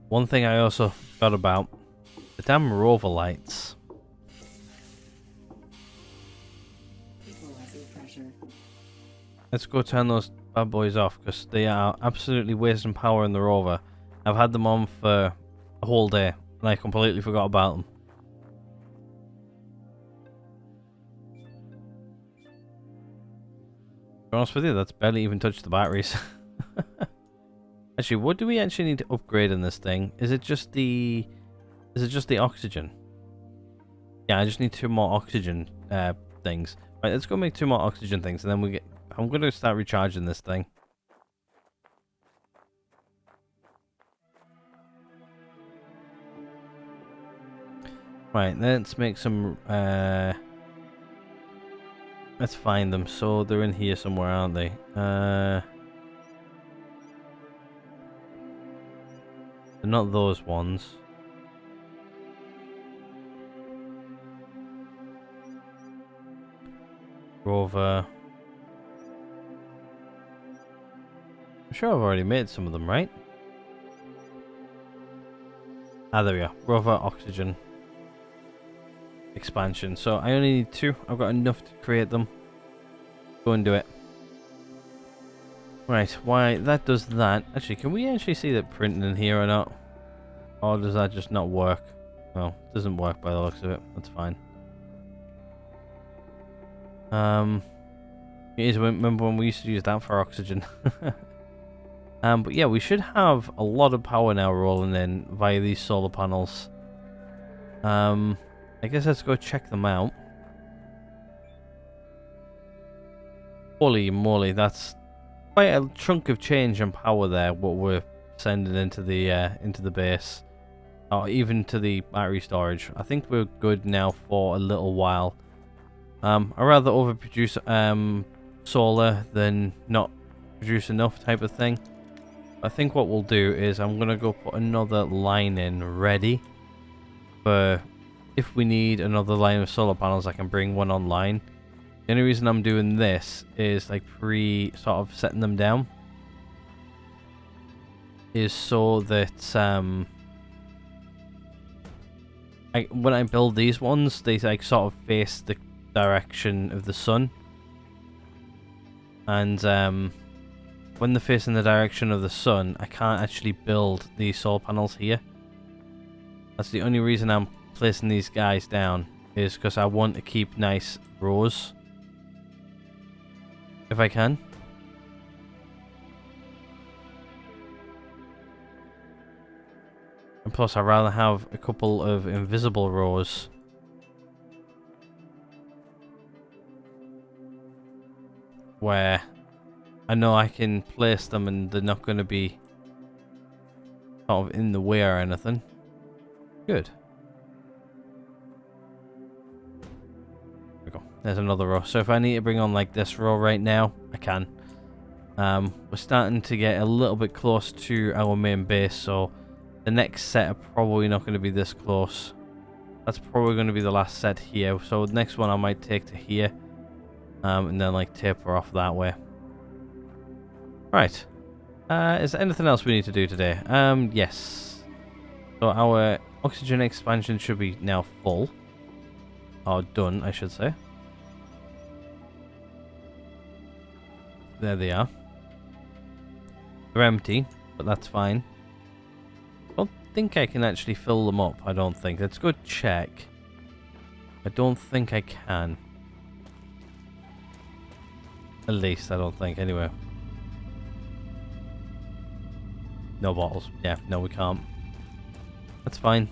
One thing I also forgot about, the damn rover lights. Equalizer pressure. Let's go turn those bad boys off because they are absolutely wasting power in the rover. I've had them on for a whole day and I completely forgot about them. To be honest with you, that's barely even touched the batteries. Actually, what do we actually need to upgrade in this thing? Is it just the oxygen? Yeah, I just need 2 more oxygen things. Right, let's go make 2 more oxygen things and then I'm gonna start recharging this thing. Right, let's make some let's find them. So they're in here somewhere, aren't they? They're not those ones. Rover. I'm sure I've already made some of them, right? Ah, there we are. Rover oxygen expansion. So I only need 2. I've got enough to create them. Go and do it. Right, why that does that. Actually, can we actually see that printing in here or not? Or does that just not work? Well, it doesn't work by the looks of it. That's fine. You guys remember when we used to use that for oxygen? But yeah, we should have a lot of power now rolling in via these solar panels. I guess let's go check them out. Holy moly, that's quite a chunk of change in power there, what we're sending into the base. Or even to the battery storage. I think we're good now for a little while. I'd rather overproduce solar than not produce enough type of thing. I think what we'll do is I'm going to go put another line in ready. For if we need another line of solar panels, I can bring one online. The only reason I'm doing this is like sort of setting them down. Is so that when I build these ones, they like sort of face the direction of the sun. And when they're facing the direction of the sun, I can't actually build these solar panels here. That's the only reason I'm placing these guys down, is because I want to keep nice rows. If I can. And plus, I'd rather have a couple of invisible rows. Where I know I can place them and they're not going to be sort of in the way or anything. Good. There we go. There's another row. So if I need to bring on like this row right now, I can. We're starting to get a little bit close to our main base, so the next set are probably not going to be this close. That's probably going to be the last set here. So the next one I might take to here. And then like taper off that way. Right. Is there anything else we need to do today? Yes. So our oxygen expansion should be now full. Or done, I should say. There they are. They're empty, but that's fine. I don't think I can actually fill them up, I don't think. Let's go check. I don't think I can. At least, I don't think, anyway. No bottles. Yeah, no, we can't. That's fine.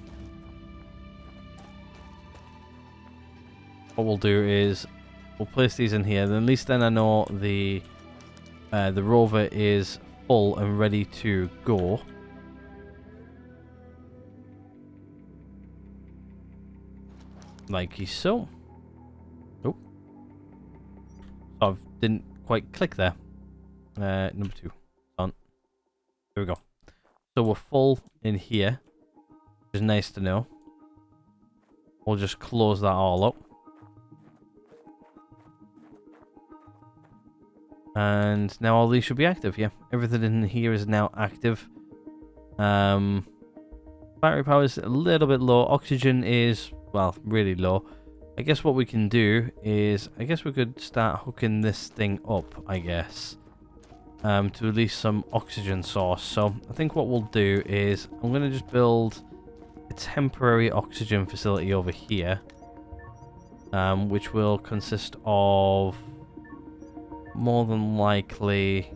What we'll do is we'll place these in here. Then at least then I know the rover is full and ready to go. Like so. Oh. I didn't quite click there. Number 2. On. There we go. So we're full in here. Which is nice to know. We'll just close that all up. And now all these should be active, yeah. Everything in here is now active. Battery power is a little bit low. Oxygen is, well, really low. I guess what we can do is, I guess we could start hooking this thing up, I guess. To release some oxygen source. So I think what we'll do is, I'm going to just build a temporary oxygen facility over here. Which will consist of more than likely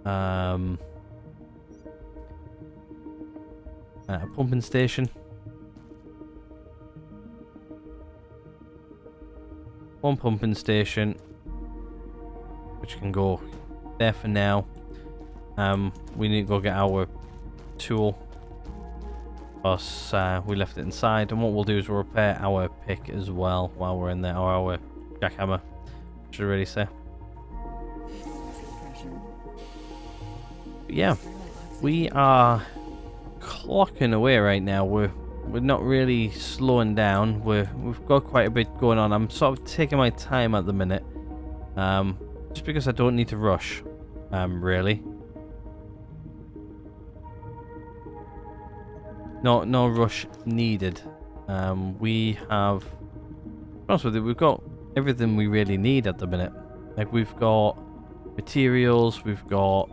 a pumping station. One pumping station, which can go there for now. We need to go get our tool, because we left it inside. And what we'll do is we'll repair our pick as well while we're in there, or our jackhammer, should I really say. But yeah, we are clocking away right now. We're not really slowing down. We've got quite a bit going on. I'm sort of taking my time at the minute, just because I don't need to rush, really. no rush needed. We have, to be honest with you, we've got everything we really need at the minute. Like, we've got materials, we've got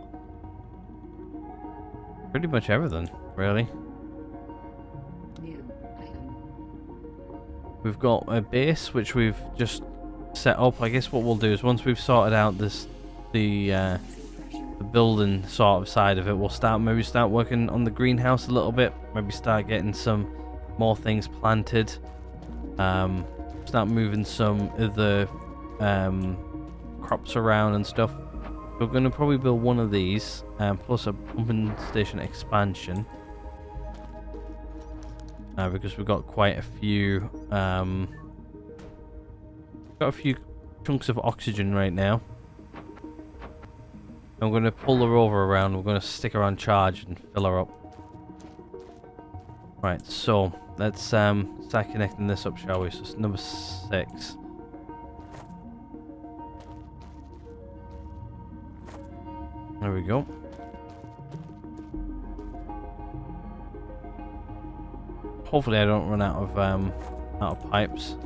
pretty much everything, really. New item. We've got a base which we've just set up. I guess what we'll do is once we've sorted out the Pressure. building sort of side of it, we'll maybe start working on the greenhouse a little bit. Maybe start getting some more things planted. Start moving some of the crops around and stuff. We're going to probably build one of these, plus a pumping station expansion. Because we've got quite a few chunks of oxygen right now. I'm going to pull the rover around. We're going to stick her on charge and fill her up. Right, so let's start connecting this up, shall we? So it's number 6. There we go. Hopefully I don't run out of pipes.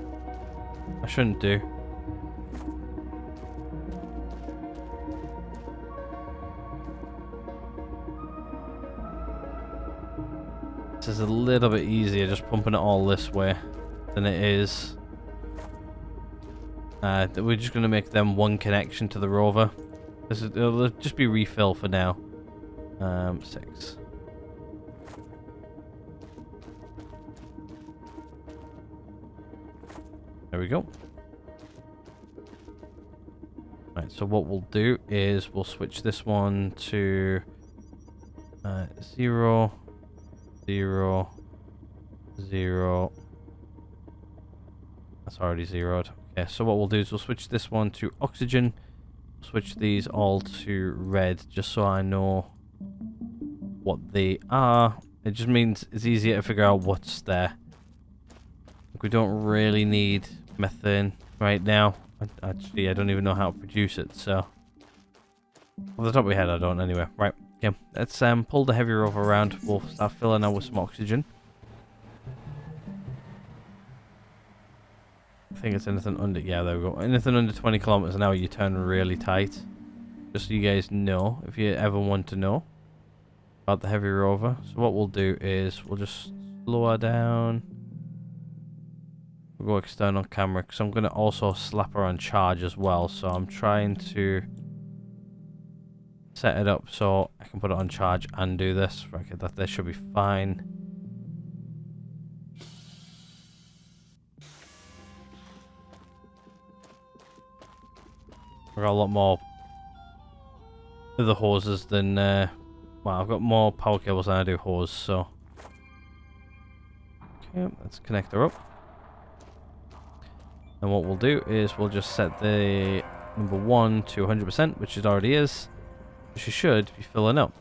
I shouldn't do. This is a little bit easier just pumping it all this way than it is. We're just going to make them one connection to the rover. It'll just be refill for now. 6. There we go. Right, so what we'll do is we'll switch this one to 0, 0, 0. That's already zeroed. Okay, so what we'll do is we'll switch this one to oxygen. Switch these all to red, just so I know what they are. It just means it's easier to figure out what's there. We don't really need methane right now. Actually, I don't even know how to produce it, so off the top of my head I don't anyway. Right, okay, let's pull the heavy rover around. We'll start filling out with some oxygen. I think it's anything under, yeah, there we go. Anything under 20 kilometers an hour you turn really tight. Just so you guys know, if you ever want to know about the heavy rover. So what we'll do is we'll just slow her down. We'll go external camera, because I'm going to also slap her on charge as well. So I'm trying to set it up so I can put it on charge and do this. Okay, this should be fine. I've got a lot more of the hoses than, well, I've got more power cables than I do hose, so. Okay, let's connect her up. And what we'll do is we'll just set the number 1 to 100%, which it already is. She should be filling up.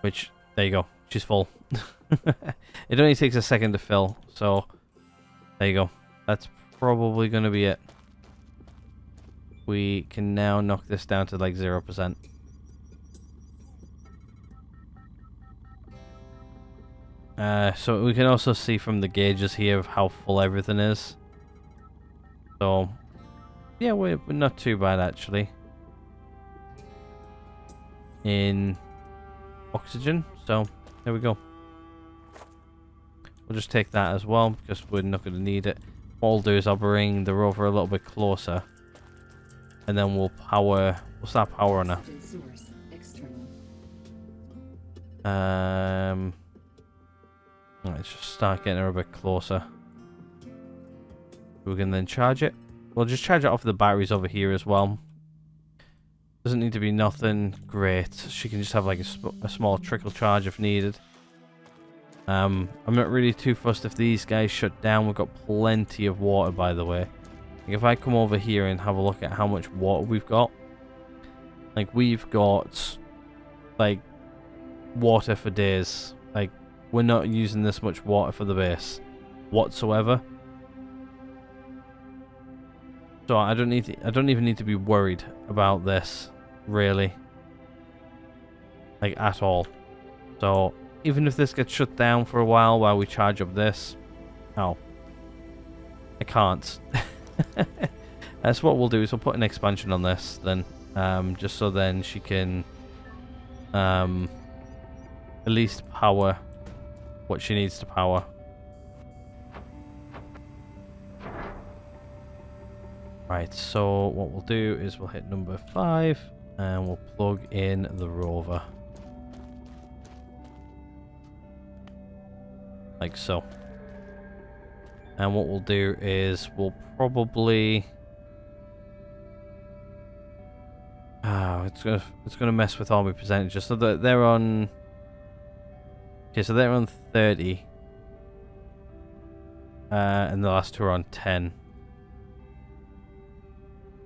Which, there you go, she's full. It only takes a second to fill, so there you go. That's probably going to be it. We can now knock this down to like 0%. So we can also see from the gauges here of how full everything is. So, yeah, we're not too bad actually. In oxygen, so there we go. We'll just take that as well because we're not going to need it. What I'll do is I'll bring the rover a little bit closer, and then we'll start powering her. Source. External. Let's just start getting her a bit closer. We can then charge it. We'll just charge it off the batteries over here as well. Doesn't need to be nothing great. She can just have like a small trickle charge if needed. I'm not really too fussed if these guys shut down. We've got plenty of water, by the way. Like if I come over here and have a look at how much water we've got. Like we've got like water for days. Like we're not using this much water for the base whatsoever. So I don't even need to be worried about this, really. like at all. So even if this gets shut down for a while we charge up this, oh, I can't. That's what we'll do is we'll put an expansion on this then, just so then she can at least power what she needs to power. Right, so what we'll do is we'll hit number 5 and we'll plug in the rover. Like so. And what we'll do is we'll probably it's gonna mess with all my percentages. So they're on, okay, so they're on 30. And the last two are on 10.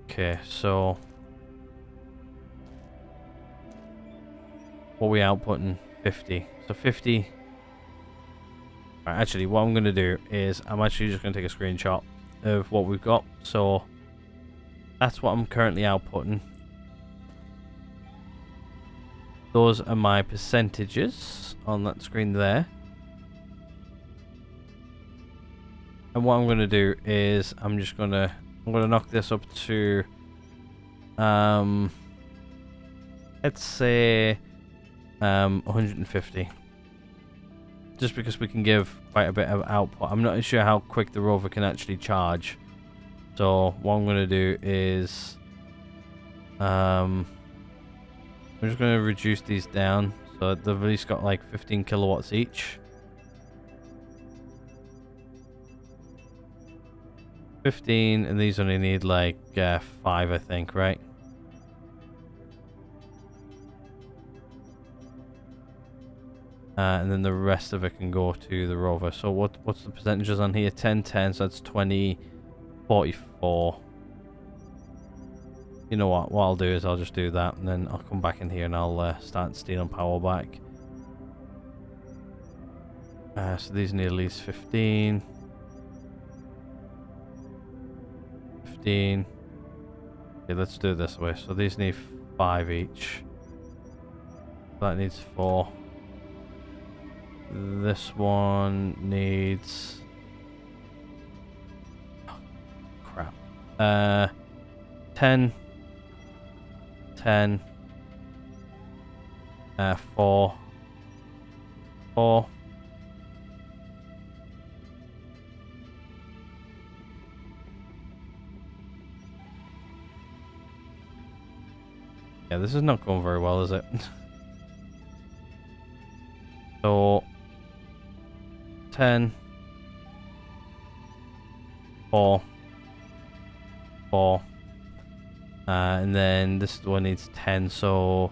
Okay, so what are we outputting? 50. So 50. Right, actually, what I'm going to do is I'm actually just going to take a screenshot of what we've got. So that's what I'm currently outputting. Those are my percentages on that screen there. And what I'm going to do is I'm going to knock this up to let's say 150. Just because we can give quite a bit of output. I'm not sure how quick the rover can actually charge. So what I'm going to do is I'm just going to reduce these down so they've at least got like 15 kilowatts each. 15, and these only need like 5, I think, right? And then the rest of it can go to the rover. So what's the percentages on here? 10, 10, so that's 20, 44. You know what I'll do is I'll just do that, and then I'll come back in here and I'll start stealing power back. So these need at least 15. 15. Okay, let's do it this way. So these need 5 each. That needs 4. This one needs... oh, crap. 10. 10. 4. 4. Yeah, this is not going very well, is it? So 10, 4, 4, and then this one needs 10, so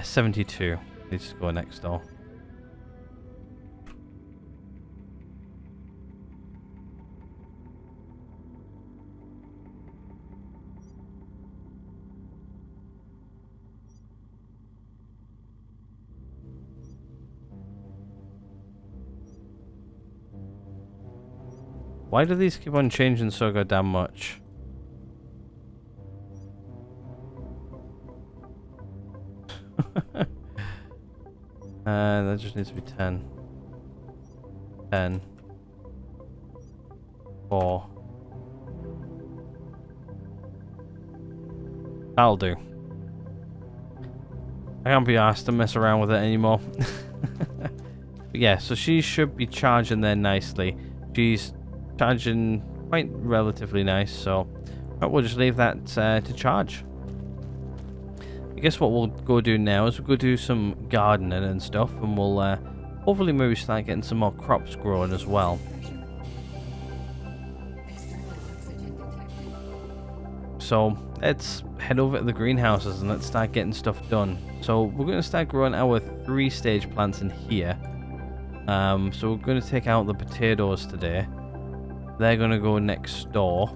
72 needs to go next door. Why do these keep on changing so goddamn much? That just needs to be 10. 10. 4. That'll do. I can't be asked to mess around with it anymore. But yeah, so she should be charging there nicely. She's charging quite relatively nice, so we'll just leave that to charge. I guess what we'll go do now is we'll go do some gardening and stuff, and we'll hopefully maybe start getting some more crops growing as well. So let's head over to the greenhouses and let's start getting stuff done. So we're going to start growing our 3-stage plants in here. So we're going to take out the potatoes today. They're going to go next door.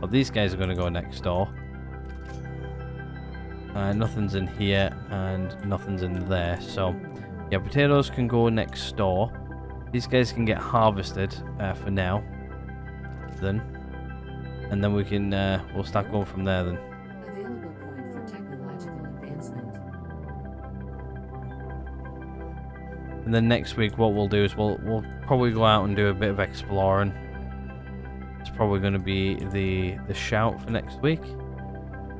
Well, these guys are going to go next door. Nothing's in here and nothing's in there. So yeah, potatoes can go next door. These guys can get harvested for now. Then. And then we can, we'll start going from there then. Available point for technological advancement. And then next week what we'll do is we'll probably go out and do a bit of exploring. It's probably going to be the shout for next week.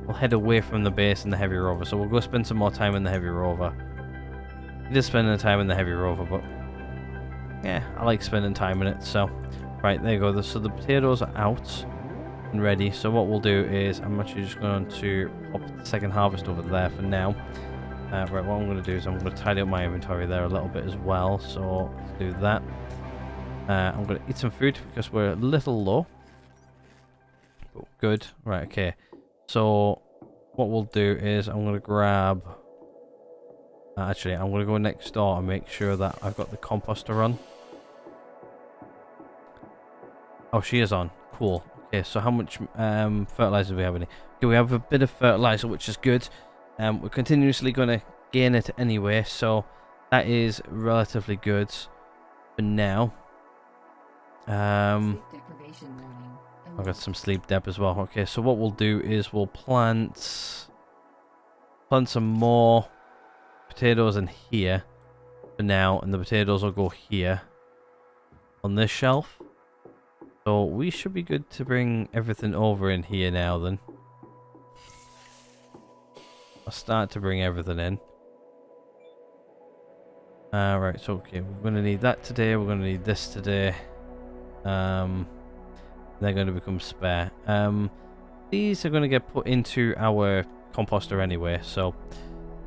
We'll head away from the base and the heavy rover, so we'll go spend some more time in the heavy rover. We did spend the time in the heavy rover, but yeah, I like spending time in it. So right, there you go. So the potatoes are out and ready. So what we'll do is I'm actually just going to pop the second harvest over there for now. Right, what I'm going to do is I'm going to tidy up my inventory there a little bit as well. So let's do that. I'm going to eat some food because we're a little low. But good. Right, okay. So what we'll do is I'm going to grab... actually, I'm going to go next door and make sure that I've got the composter on. Oh, she is on. Cool. Okay, so how much fertilizer do we have in here? Okay, we have a bit of fertilizer, which is good. We're continuously going to gain it anyway, so that is relatively good for now. Sleep deprivation warning. I've got some sleep dep as well. Okay, so what we'll do is we'll plant some more potatoes in here for now, and the potatoes will go here on this shelf. So we should be good to bring everything over in here now then. I'll start to bring everything in. Right, so okay, we're going to need that today, we're going to need this today. They're going to become spare. These are going to get put into our composter anyway, so...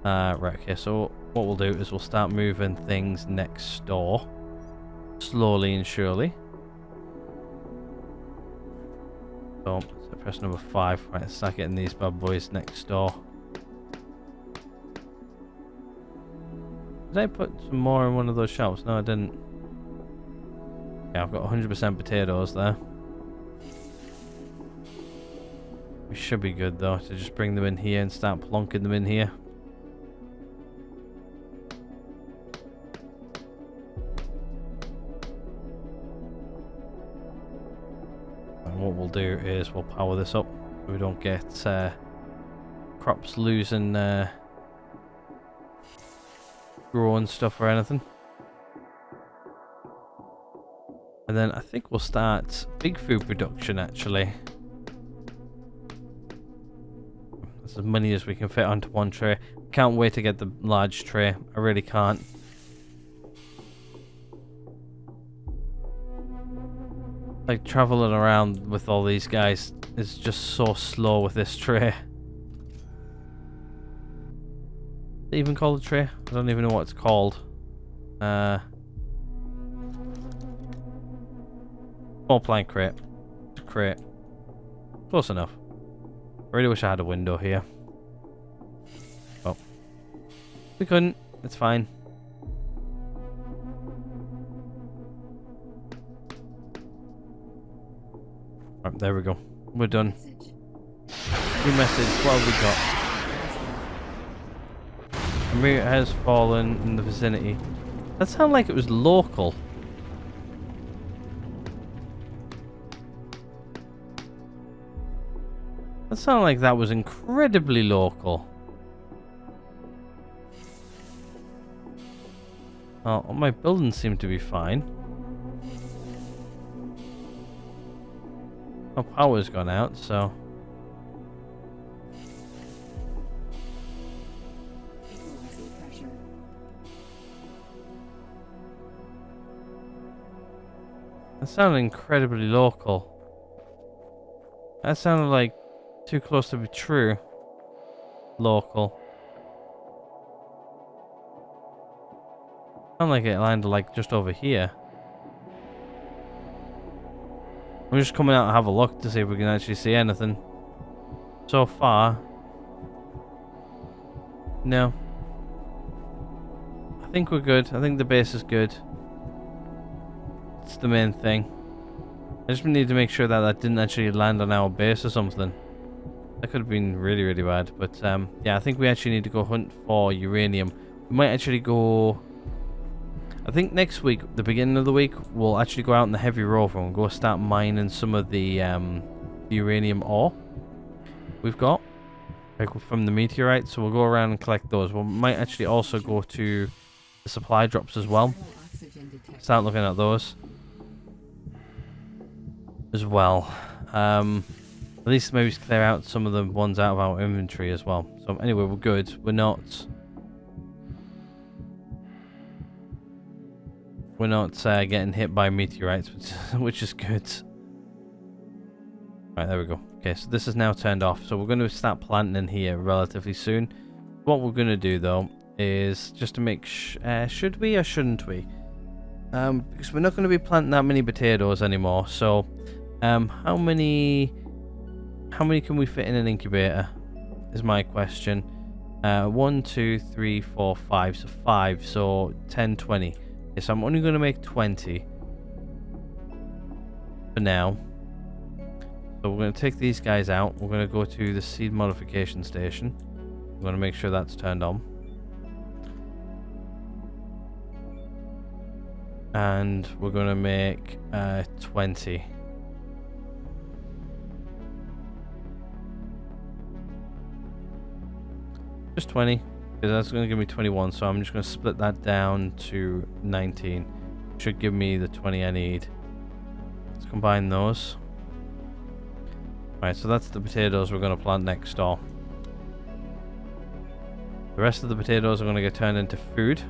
right, okay, so what we'll do is we'll start moving things next door. Slowly and surely. So press number 5. Right, let's start getting these bad boys next door. Did I put some more in one of those shelves? No, I didn't. Yeah, I've got 100% potatoes there. We should be good though to just bring them in here and start plonking them in here. And what we'll do is we'll power this up so we don't get crops losing growing stuff or anything. And then I think we'll start big food production actually. That's as many as we can fit onto one tray. Can't wait to get the large tray. I really can't. Like traveling around with all these guys is just so slow with this tray. Is it even called a tray? I don't even know what it's called. Small plank crate. Crate. Close enough. I really wish I had a window here. Oh. We couldn't. It's fine. Right, there we go. We're done. Message. New message. What have we got? A meteor has fallen in the vicinity. That sounded like it was local. That sounded like that was incredibly local. Oh, my buildings seem to be fine. My power's gone out, so... Equalizing pressure. That sounded incredibly local. That sounded like too close to be true. Local. Sounded like it landed like just over here. I'm just coming out to have a look to see if we can actually see anything. So far, no. I think we're good. I think the base is good. It's the main thing. I just need to make sure that that didn't actually land on our base or something. That could have been really, really bad. But yeah, I think we actually need to go hunt for uranium. We might actually go... I think next week, the beginning of the week, we'll actually go out in the heavy rover and go start mining some of the uranium ore we've got, like from the meteorite. So we'll go around and collect those. We might actually also go to the supply drops as well. Vital oxygen detected. Start looking at those as well. At least maybe clear out some of the ones out of our inventory as well. So anyway, we're good. We're not getting hit by meteorites, which is good. Right, there we go. Okay, so this is now turned off. So we're going to start planting in here relatively soon. What we're going to do though is just to make should we or shouldn't we? Because we're not going to be planting that many potatoes anymore. So, how many can we fit in an incubator? Is my question. 1, 2, 3, 4, 5. So 5. So 10, 20. Okay, so I'm only going to make 20 for now. So we're going to take these guys out. We're going to go to the seed modification station. We're going to make sure that's turned on. And we're going to make 20. Just 20, because that's going to give me 21. So I'm just going to split that down to 19. Should give me the 20 I need. Let's combine those. Right, so that's the potatoes we're going to plant next door. The rest of the potatoes are going to get turned into food.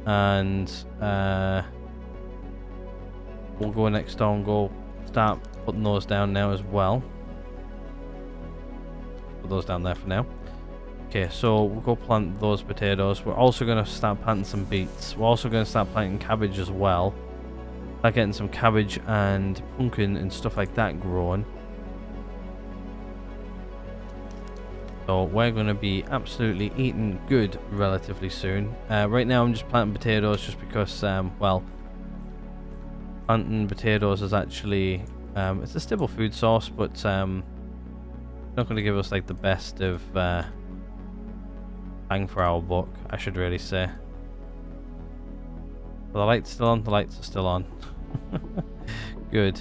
And we'll go next door and go start putting those down now as well. Put those down there for now. Okay, so we'll go plant those potatoes. We're also going to start planting some beets. We're also going to start planting cabbage as well. Start getting some cabbage and pumpkin and stuff like that growing. So we're going to be absolutely eating good relatively soon. Right now I'm just planting potatoes just because, well, planting potatoes is actually, it's a stable food source, but not going to give us like the best of bang for our buck, I should really say. Are the lights still on? The lights are still on. Good.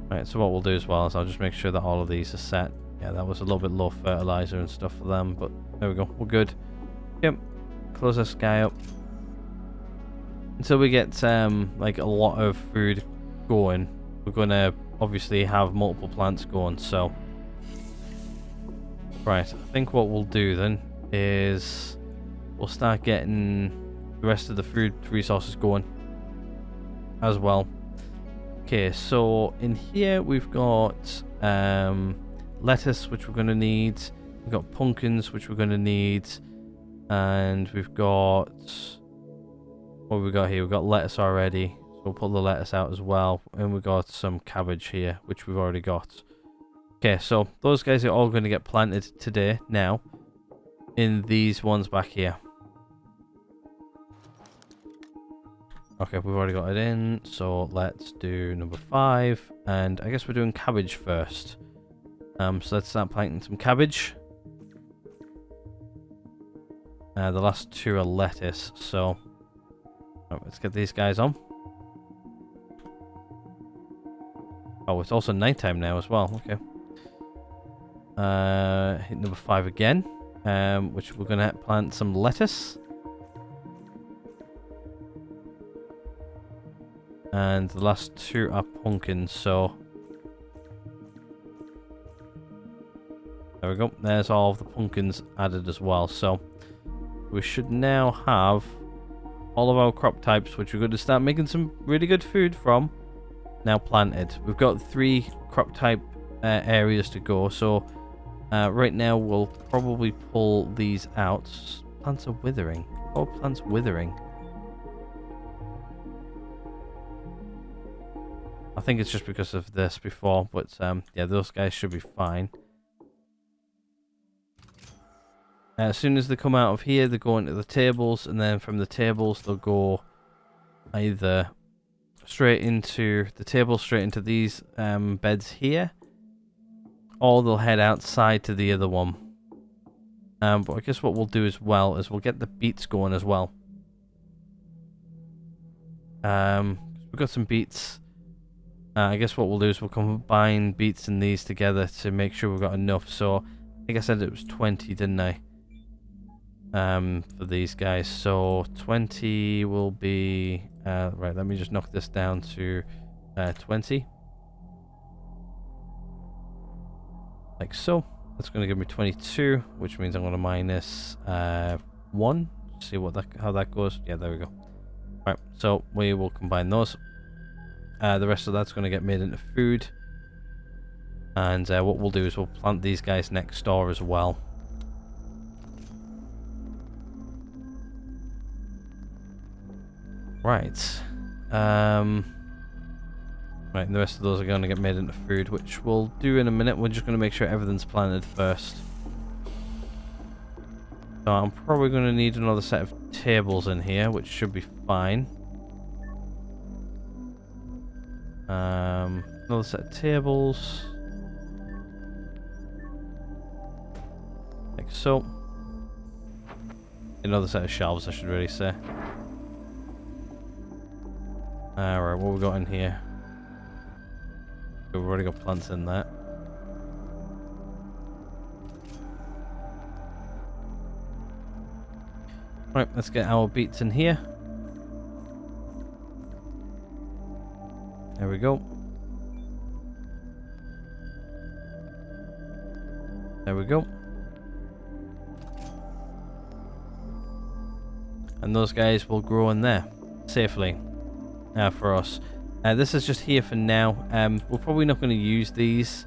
Right, so what we'll do as well is I'll just make sure that all of these are set. Yeah, that was a little bit low fertilizer and stuff for them, but there we go. We're good. Yep. Close this guy up. Until we get like a lot of food going, we're going to obviously have multiple plants going, so... Right, I think what we'll do then is we'll start getting the rest of the food resources going as well. Okay, so in here we've got lettuce, which we're going to need. We've got pumpkins, which we're going to need. And we've got... What have we got here? We've got lettuce already. So we'll pull the lettuce out as well. And we've got some cabbage here, which we've already got. Okay, so those guys are all going to get planted today, now. In these ones back here. Okay, we've already got it in. So let's do number 5. And I guess we're doing cabbage first. So let's start planting some cabbage. The last 2 are lettuce, so let's get these guys on. Oh, it's also nighttime now as well. Okay. Hit number 5 again, which we're gonna plant some lettuce. And the last 2 are pumpkins, so there we go. There's all of the pumpkins added as well. So we should now have all of our crop types, which we're going to start making some really good food from, now planted. We've got 3 crop type areas to go. So right now we'll probably pull these out. Plants are withering. Oh, plants withering. I think it's just because of this before, but yeah, those guys should be fine. As soon as they come out of here, they go into the tables, and then from the tables, they'll go either straight into the table, straight into these beds here, or they'll head outside to the other one. But I guess what we'll do as well is we'll get the beets going as well. We've got some beets. I guess what we'll do is we'll combine beets and these together to make sure we've got enough. So I think I said it was 20, didn't I? for these guys. So 20 will be right. Let me just knock this down to 20, like so. That's going to give me 22, which means I'm going to minus 1. See what how that goes. Yeah, there we go. Right, so we will combine those. The rest of that's going to get made into food. And what we'll do is we'll plant these guys next door as well. Right. Right, and the rest of those are going to get made into food, which we'll do in a minute. We're just going to make sure everything's planted first. So I'm probably going to need another set of tables in here, which should be fine. Another set of tables. Like so. Another set of shelves, I should really say. Alright, what we got in here? We've already got plants in there. Right, let's get our beets in here. There we go. There we go. And those guys will grow in there safely for us. This is just here for now. We're probably not going to use these.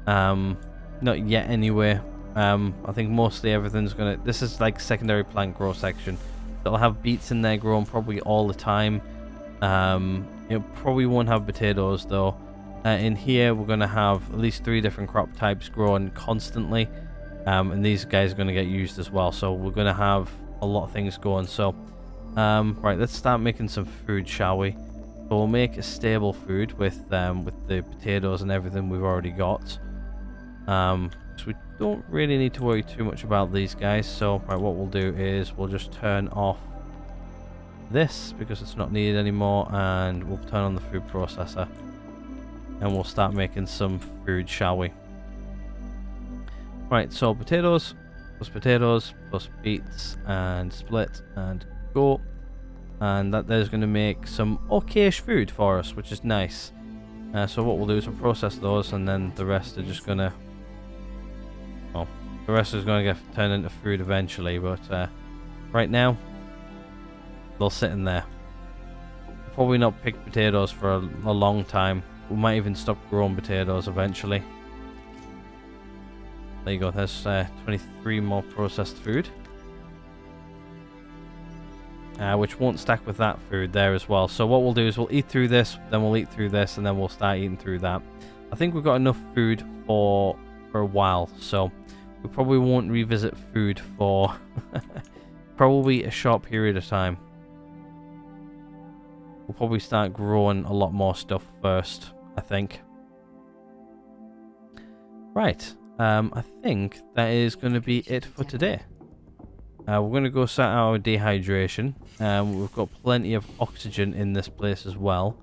Not yet anyway. I think mostly everything's going to... This is like secondary plant grow section. It'll have beets in there growing probably all the time. It probably won't have potatoes though. In here we're going to have at least 3 different crop types growing constantly. And these guys are going to get used as well. So we're going to have a lot of things going. So, right, let's start making some food, shall we? So we'll make a stable food with the potatoes and everything we've already got. So we don't really need to worry too much about these guys. So right, what we'll do is we'll just turn off this because it's not needed anymore, and we'll turn on the food processor, and we'll start making some food, shall we? Right, so potatoes plus beets and split and go. And that there's going to make some okayish food for us, which is nice. So what we'll do is we'll process those, and then the rest are just going to... Well, the rest is going to get turned into food eventually, but right now, they'll sit in there. Probably not pick potatoes for a long time. We might even stop growing potatoes eventually. There you go, there's 23 more processed food. Which won't stack with that food there as well. So what we'll do is we'll eat through this, then we'll eat through this, and then we'll start eating through that. I think we've got enough food for a while, so we probably won't revisit food for probably a short period of time. We'll probably start growing a lot more stuff first, I think. Right, I think that is going to be it for today. We're going to go set our dehydration. We've got plenty of oxygen in this place as well.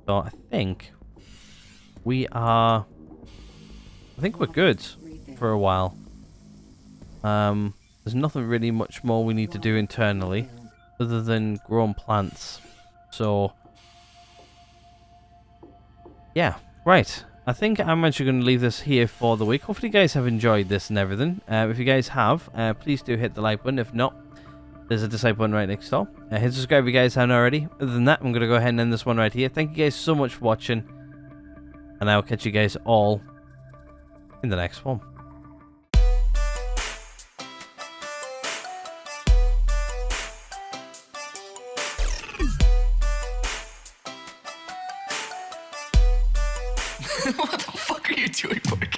So I think we are... I think we're good for a while. There's nothing really much more we need to do internally other than growing plants. So yeah, right. I think I'm actually going to leave this here for the week. Hopefully you guys have enjoyed this and everything. If you guys have, please do hit the like button. If not, there's a dislike button right next door. Hit subscribe if you guys haven't already. Other than that, I'm going to go ahead and end this one right here. Thank you guys so much for watching, and I'll catch you guys all in the next one. What the fuck are you doing, boy?